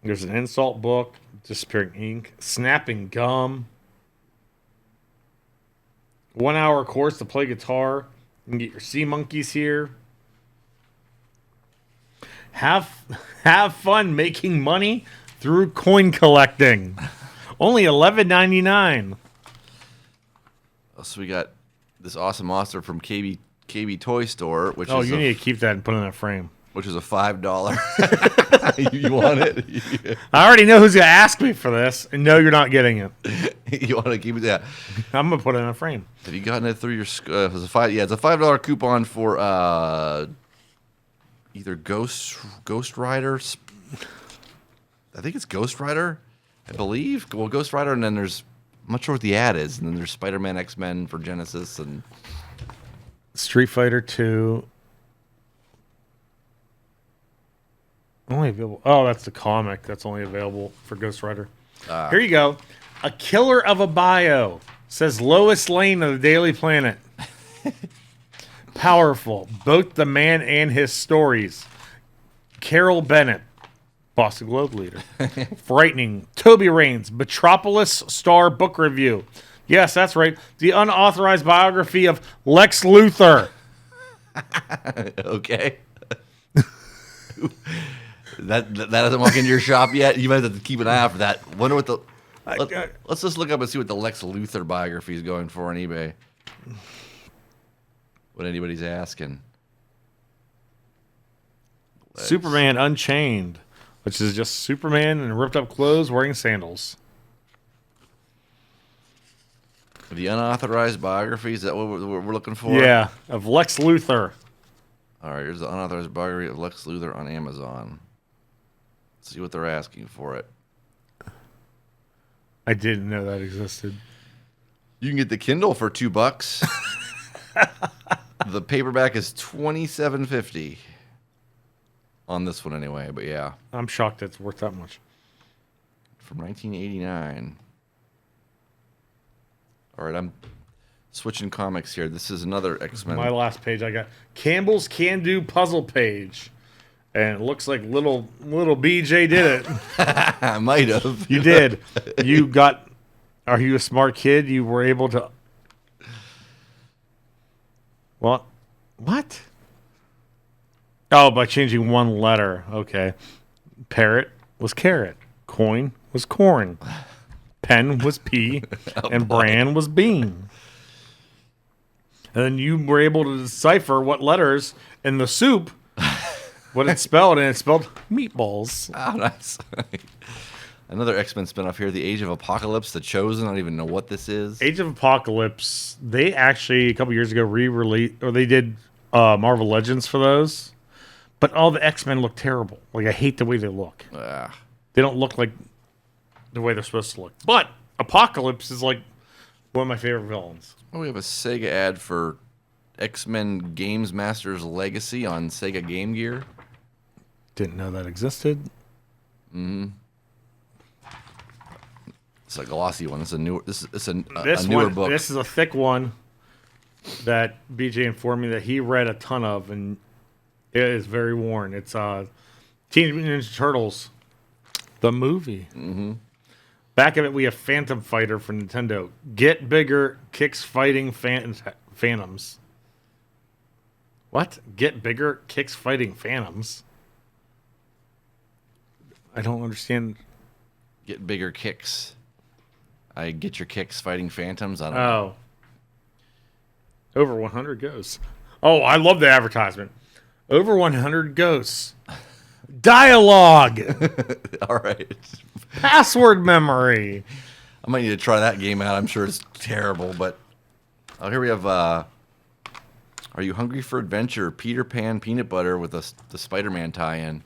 There's an insult book, disappearing ink, snapping gum, 1 hour course to play guitar. You can get your sea monkeys here. Have fun making money through coin collecting. Only $11.99. So we got this awesome offer from KB Toy Store, which Oh, is you need to keep that and put it in that frame. which is a $5. You want it? I already know who's going to ask me for this, and no, you're not getting it. You want to keep it? Yeah. I'm going to put it in a frame. Have you gotten it through your? It's a $5 coupon for either Ghost Rider. I think it's Ghost Rider. I believe. Well, Ghost Rider, and then there's. I'm not sure what the ad is, and then there's Spider-Man, X-Men for Genesis, and Street Fighter 2. Only available. Oh, that's the comic. That's only available for Ghost Rider. Here you go. A killer of a bio. Says Lois Lane of the Daily Planet. Powerful. Both the man and his stories. Carol Bennett. Boston Globe leader. Frightening. Toby Raines. Metropolis Star Book Review. Yes, that's right. The unauthorized biography of Lex Luthor. okay. That hasn't walked into your shop yet. You might have to keep an eye out for that. Wonder what the. Let's just look up and see what the Lex Luthor biography is going for on eBay. What anybody's asking. Superman Unchained, which is just Superman in ripped up clothes wearing sandals. The unauthorized biography, is that what we're looking for? Yeah, of Lex Luthor. All right, here's the unauthorized biography of Lex Luthor on Amazon. Let's see what they're asking for it. I didn't know that existed. You can get the Kindle for $2. The paperback is $27.50 on this one anyway. But yeah, I'm shocked it's worth that much. From 1989. All right, I'm switching comics here. This is another X-Men. My last page, I got Campbell's Can Do puzzle page, and it looks like little BJ did it. I might have. You did. You got. Are you a smart kid? You were able to. What? What? Oh, by changing one letter. Okay. Parrot was carrot. Coin was corn. Pen was pea. And bran was bean. And then you were able to decipher what letters in the soup, what it spelled, and it spelled meatballs. Oh, nice. Another X-Men spinoff here, The Age of Apocalypse, The Chosen. I don't even know what this is. Age of Apocalypse, they actually, a couple years ago, re-released, or they did Marvel Legends for those. But all the X-Men look terrible. Like, I hate the way they look. They don't look like the way they're supposed to look. But Apocalypse is like one of my favorite villains. Oh, we have a Sega ad for X-Men Games Masters Legacy on Sega Game Gear. Didn't know that existed. It's a glossy one. It's a newer. It's a newer book. This is a thick one that BJ informed me that he read a ton of, and it is very worn. It's Teenage Mutant Ninja Turtles, the movie. Mm-hmm. Back of it, we have Phantom Fighter for Nintendo. Get Bigger kicks fighting phantoms. What? Get Bigger kicks fighting phantoms? I don't understand. Get Bigger kicks. I get your kicks fighting phantoms. I don't know. Over 100 ghosts. Oh, I love the advertisement. Over 100 ghosts. Dialogue. All right. Password memory. I might need to try that game out. I'm sure it's terrible, but here we have. Are you hungry for adventure? Peter Pan peanut butter with the Spider-Man tie-in.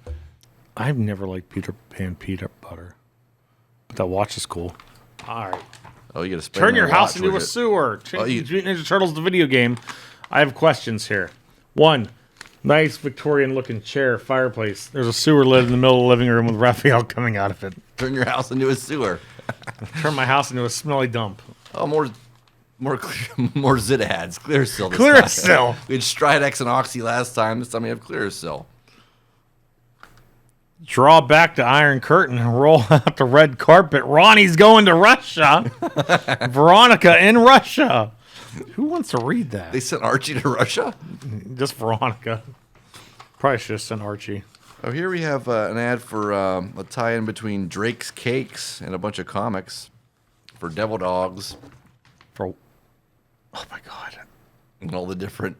I've never liked Peter Pan peanut butter, but that watch is cool. All right. Oh, you got to turn your house into a sewer. Teenage Mutant Ninja Turtles, the video game. I have questions here. One, nice Victorian-looking chair, fireplace. There's a sewer lid in the middle of the living room with Raphael coming out of it. Turn your house into a sewer. Turn my house into a smelly dump. Oh, more Zit ads. Clearasil. Clearasil. We had Stridex and Oxy last time. This time we have Clearasil. Draw back the Iron Curtain and roll out the red carpet. Ronnie's going to Russia. Veronica in Russia. Who wants to read that? They sent Archie to Russia? Just Veronica. Probably should have sent Archie. Oh, here we have an ad for a tie-in between Drake's Cakes and a bunch of comics for Devil Dogs. Oh my God. And all the different...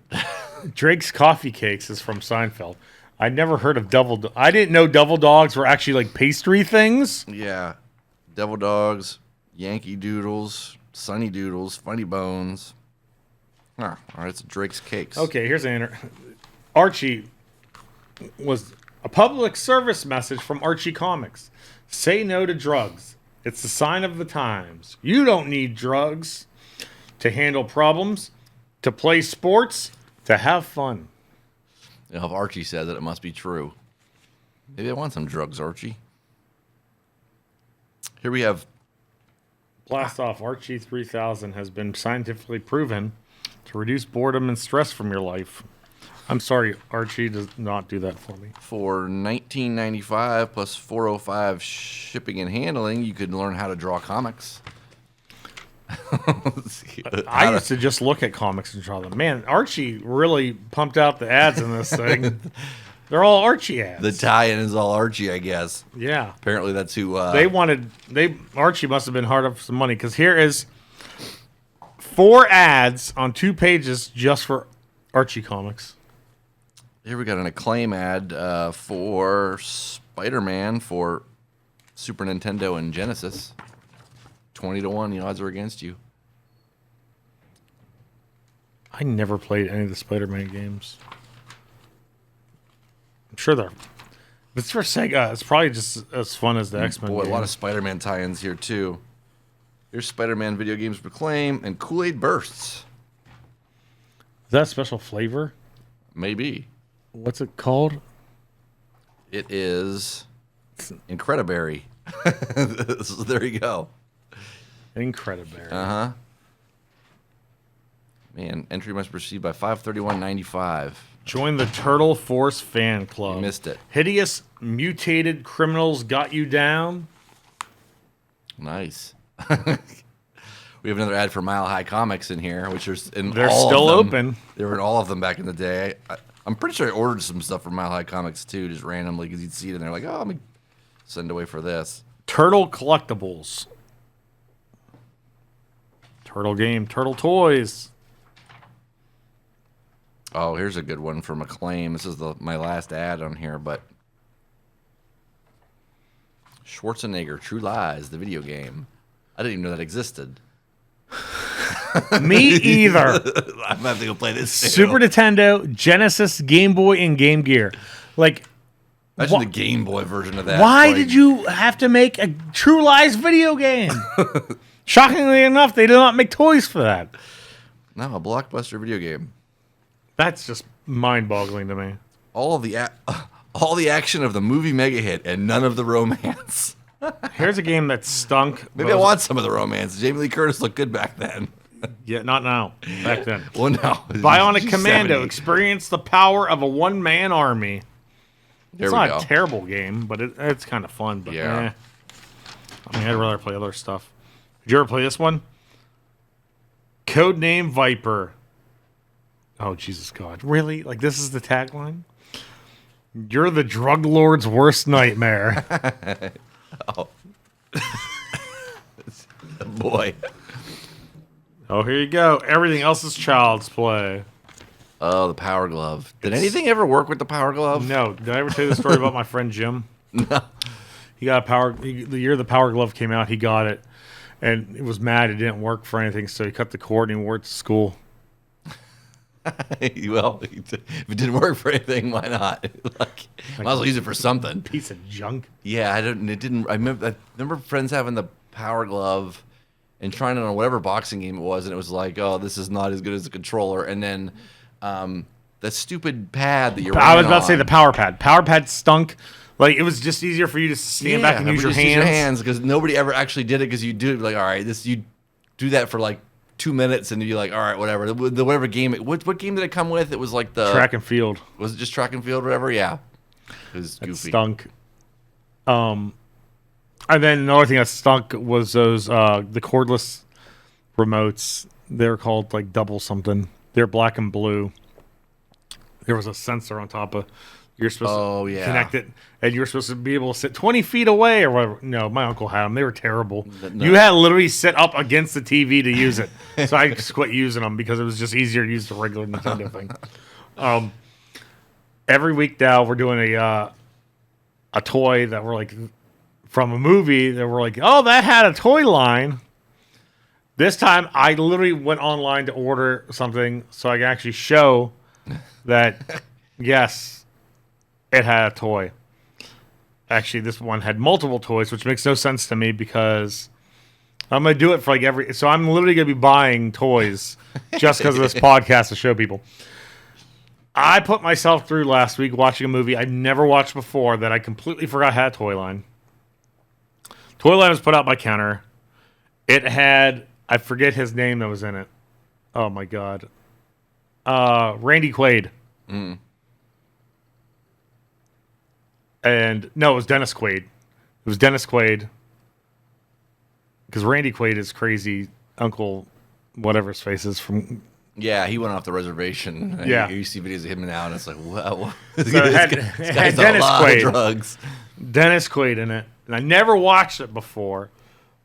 Drake's Coffee Cakes is from Seinfeld. I'd never heard of I didn't know Devil Dogs were actually like pastry things. Yeah. Devil Dogs, Yankee Doodles, Sunny Doodles, Funny Bones. All right, it's Drake's Cakes. Okay, here's Archie was a public service message from Archie Comics. Say no to drugs. It's the sign of the times. You don't need drugs to handle problems, to play sports, to have fun. You know, if Archie says it, it must be true. Maybe I want some drugs, Archie. Here we have... Blast off. Archie 3000 has been scientifically proven to reduce boredom and stress from your life. I'm sorry, Archie does not do that for me. For $19.95 plus $4.05 shipping and handling, you could learn how to draw comics. I used to just look at comics and draw them. Man, Archie really pumped out the ads in this thing. They're all Archie ads. The tie-in is all Archie, I guess. Yeah. Apparently that's who... Archie must have been hard up for some money, because here is 4 ads on 2 pages just for Archie comics. Here we got an Acclaim ad for Spider-Man for Super Nintendo and Genesis. 20-1, the odds are against you. I never played any of the Spider-Man games. I'm sure they're... If it's for Sega, it's probably just as fun as the X-Men Boy, game. a lot of Spider-Man tie-ins here, too. Here's Spider-Man video games for Acclaim and Kool-Aid Bursts. Is that a special flavor? Maybe. What's it called? It is Incrediberry. So there you go. Incrediberry. Uh-huh. Man, entry must proceed by 5/31/95. Join the Turtle Force fan club. You missed it. Hideous mutated criminals got you down. Nice. We have another ad for Mile High Comics in here, which are in They're all still of them. open. They were in all of them back in the day. I'm pretty sure I ordered some stuff from Mile High Comics too, just randomly, because you'd see it and they're like, oh, let me send away for this. Turtle collectibles. Turtle game, Turtle toys. Oh, here's a good one from Acclaim. This is my last ad on here, but Schwarzenegger, True Lies, the video game. I didn't even know that existed. Me either. I'm having to go play this too. Super Nintendo, Genesis, Game Boy, and Game Gear. Like, Imagine the Game Boy version of that. Why did you have to make a True Lies video game? Shockingly enough, they did not make toys for that. No, a blockbuster video game. That's just mind-boggling to me. All the action of the movie mega hit and none of the romance. Here's a game that stunk. Maybe I want some of the romance. Jamie Lee Curtis looked good back then. Yeah, not now. Back then. Well, no. Bionic Commando. Experience the power of a one-man army. It's not a terrible game, but it's kind of fun. But yeah. I mean, I'd rather play other stuff. Did you ever play this one? Codename Viper. Oh, Jesus God. Really? Like, this is the tagline? You're the drug lord's worst nightmare. Oh. Boy. Oh, here you go. Everything else is child's play. Oh, the Power Glove. Did anything ever work with the Power Glove? No. Did I ever tell you the story about my friend Jim? No. He got the year the Power Glove came out, he got it. And he was mad it didn't work for anything, so he cut the cord and he wore it to school. Well, if it didn't work for anything, why not? Might as well use it for something. Piece of junk. Yeah, I remember friends having the Power Glove and trying it on whatever boxing game it was, and it was like, oh, this is not as good as the controller. And then that stupid pad that you're I was about to say the Power Pad. Power Pad stunk. Like, it was just easier for you to stand back and use your hands. Because nobody ever actually did it, because you do like, all right, you do that for like 2 minutes, and you're like, all right, whatever. Whatever game. What game did it come with? It was like the track and field. Was it just track and field, or whatever? Yeah, it was goofy. It stunk. And then another thing that stunk was those the cordless remotes. They're called like double something. They're black and blue. There was a sensor on top of. You're supposed to connect it, and you're supposed to be able to sit 20 feet away or whatever. No, my uncle had them. They were terrible. No. You had to literally sit up against the TV to use it. So I just quit using them because it was just easier to use the regular Nintendo thing. Every week now we're doing a toy that we're like from a movie that we're like, oh, that had a toy line. This time I literally went online to order something so I can actually show that, yes, it had a toy. Actually, this one had multiple toys, which makes no sense to me because I'm going to do it for like every... So I'm literally going to be buying toys just because of this podcast to show people. I put myself through last week watching a movie I'd never watched before that I completely forgot had a toy line. Toy line was put out by Kenner. It had... I forget his name that was in it. Oh, my God. Randy Quaid. Mm. And no, it was Dennis Quaid. It was Dennis Quaid. Because Randy Quaid is crazy Uncle whatever his face is from. Yeah, he went off the reservation. Yeah. You see videos of him now, and it's like, wow. So it had Dennis Quaid. Drugs. Dennis Quaid in it. And I never watched it before.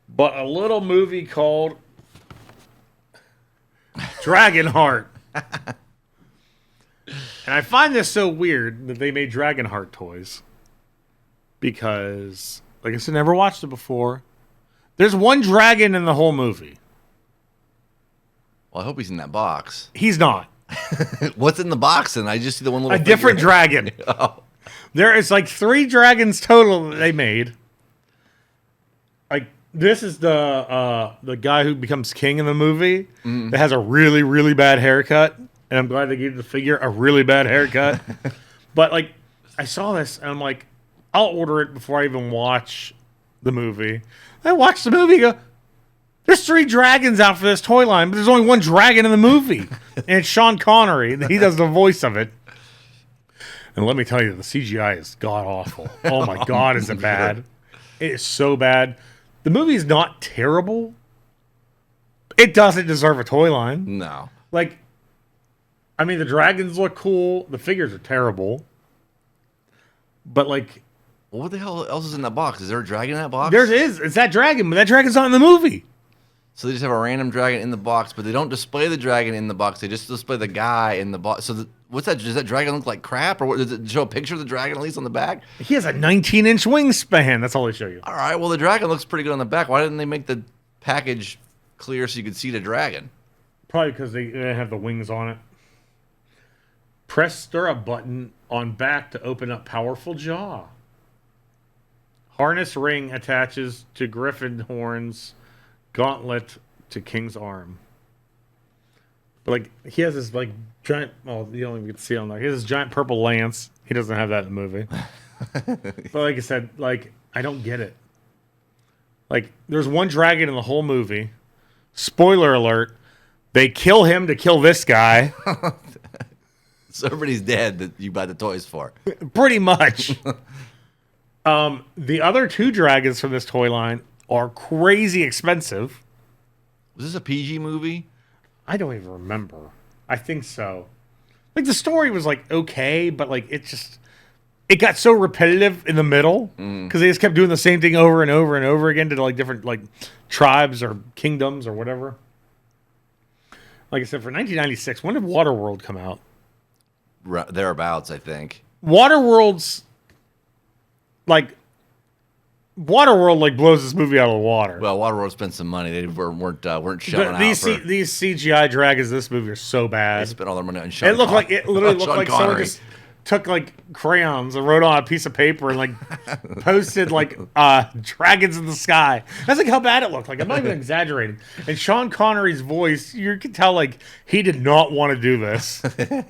But a little movie called DragonHeart. And I find this so weird that they made DragonHeart toys. Because, like I said, never watched it before. There's one dragon in the whole movie. Well, I hope he's in that box. He's not. What's in the box? And I just see the one little a different dragon. Oh. There is like 3 dragons total that they made. Like, this is the guy who becomes king in the movie that has a really, really bad haircut. And I'm glad they gave the figure a really bad haircut. But, like, I saw this and I'm like, I'll order it before I even watch the movie. I watched the movie and go, there's 3 dragons out for this toy line, but there's only 1 dragon in the movie. And it's Sean Connery. He does the voice of it. And let me tell you, the CGI is god-awful. Oh, my God, is it bad. It is so bad. The movie is not terrible. It doesn't deserve a toy line. No. Like, I mean, the dragons look cool. The figures are terrible. But, like... Well, what the hell else is in that box? Is there a dragon in that box? There is. It's that dragon, but that dragon's not in the movie. So they just have a random dragon in the box, but they don't display the dragon in the box. They just display the guy in the box. So what's that? Does that dragon look like crap? Or what, does it show a picture of the dragon at least on the back? He has a 19-inch wingspan. That's all they show you. All right. Well, the dragon looks pretty good on the back. Why didn't they make the package clear so you could see the dragon? Probably because they have the wings on it. Press stirrup button on back to open up powerful jaw. Harness ring attaches to griffin horns. Gauntlet to king's arm. But like he has this like giant. Well, you don't even get to see it on there. He has this giant purple lance. He doesn't have that in the movie. But like I said, like I don't get it. Like there's one dragon in the whole movie. Spoiler alert: they kill him to kill this guy. So everybody's dead that you buy the toys for. Pretty much. The other two dragons from this toy line are crazy expensive. Was this a PG movie? I don't even remember. I think so. Like the story was like okay, but like it got so repetitive in the middle because they just kept doing the same thing over and over and over again to like different like tribes or kingdoms or whatever. Like I said, for 1996, when did Waterworld come out? Thereabouts, I think. Waterworld like blows this movie out of the water. Well, Waterworld spent some money. They weren't shelling out. These CGI dragons in this movie are so bad. They spent all their money on Sean. It literally looked like someone just took like crayons and wrote on a piece of paper and like posted like dragons in the sky. That's like how bad it looked. Like I'm not even exaggerating. And Sean Connery's voice, you can tell like he did not want to do this.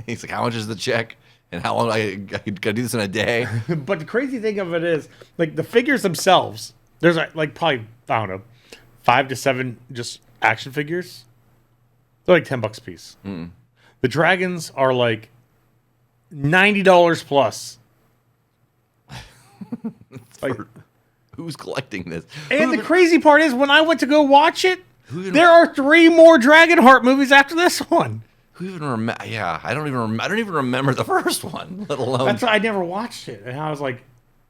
He's like, how much is the check? And how long I could do this in a day? But the crazy thing of it is, like the figures themselves, there's like probably, I don't know, 5 to 7 just action figures. They're like $10 a piece. Mm. The dragons are like $90 plus. Like, who's collecting this? And the crazy part is, when I went to go watch it, there are 3 more DragonHeart movies after this one. Who even remember? Yeah, I don't even remember the first one, let alone. That's why I never watched it. And I was like,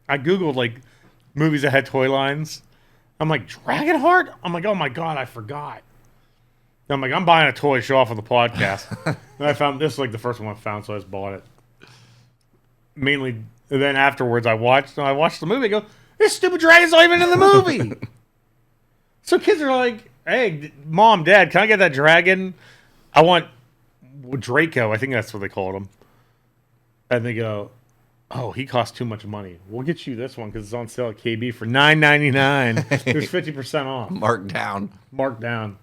I googled like movies that had toy lines. I'm like, DragonHeart? I'm like, oh my god, I forgot. And I'm like, I'm buying a toy show off of the podcast. And I found this like the first one I found, so I just bought it. Mainly, and then afterwards I watched the movie. I go, this stupid dragon's not even in the movie. So kids are like, hey, mom, dad, can I get that dragon? I want Draco, I think that's what they called him. And they go, oh, he costs too much money. We'll get you this one because it's on sale at KB for $9.99. There's 50% off. Marked down.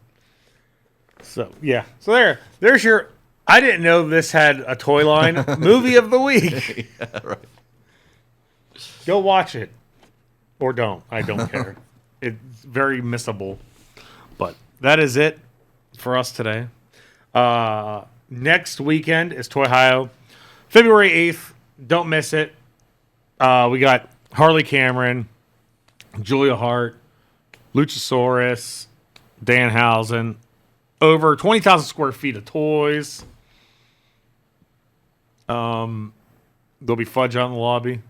So, yeah. So there's your, I didn't know this had a toy line. Movie of the week. Yeah, right. Go watch it. Or don't. I don't care. It's very missable. But that is it for us today. Next weekend is Toy Hio, February 8th. Don't miss it. We got Harley Cameron, Julia Hart, Luchasaurus, Danhausen. Over 20,000 square feet of toys. There'll be fudge out in the lobby.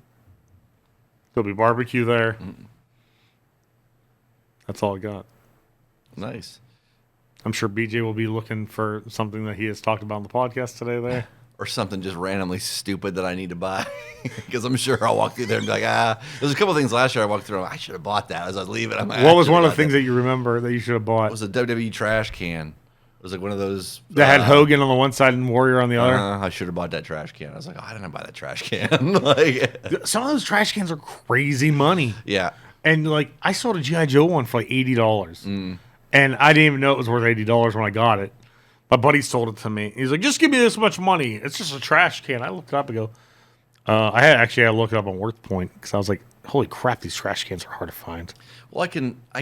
There'll be barbecue there. That's all I got. Nice. I'm sure BJ will be looking for something that he has talked about on the podcast today there. Or something just randomly stupid that I need to buy. Because I'm sure I'll walk through there and be like, there's a couple things last year I walked through. I should have bought that as I was leaving. I'm like, what was one of the things that you remember that you should have bought? It was a WWE trash can. It was like one of those. That had Hogan on the one side and Warrior on the other? I should have bought that trash can. I was like, I didn't buy that trash can. Like, some of those trash cans are crazy money. Yeah. And like, I sold a G.I. Joe one for like $80. And I didn't even know it was worth $80 when I got it. My buddy sold it to me. He's like, just give me this much money. It's just a trash can. I looked it up and go, I had to look it up on WorthPoint because I was like, holy crap, these trash cans are hard to find. Well, I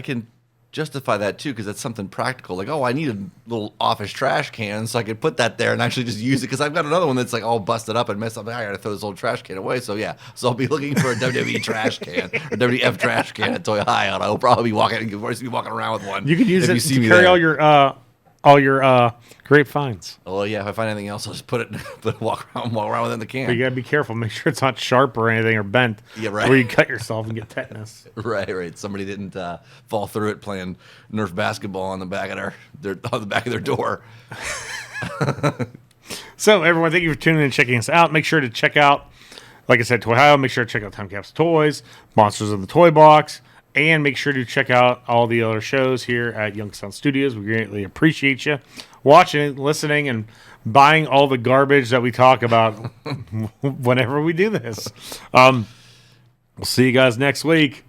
can justify that too because that's something practical. Like, I need a little office trash can so I could put that there and actually just use it because I've got another one that's like all busted up and messed up. I got to throw this old trash can away. So yeah, I'll be looking for a WWE trash can or WWF trash can at Toy Hio. I'll probably be walking around with one. You could use it to carry all your great finds. Oh yeah, if I find anything else, I'll just put it walk around with it in the can. But you gotta be careful. Make sure it's not sharp or anything or bent. Yeah, right. Where you cut yourself and get tetanus. Right. Somebody didn't fall through it playing Nerf basketball on the back of their door. So everyone, thank you for tuning in and checking us out. Make sure to check out, like I said, Toy Hio. Make sure to check out Time Capsule Toys, Monsters in the Toy Box, And make sure to check out all the other shows here at Youngstown Studios. We greatly appreciate you watching, listening, and buying all the garbage that we talk about whenever we do this. We'll see you guys next week.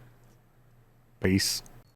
Peace.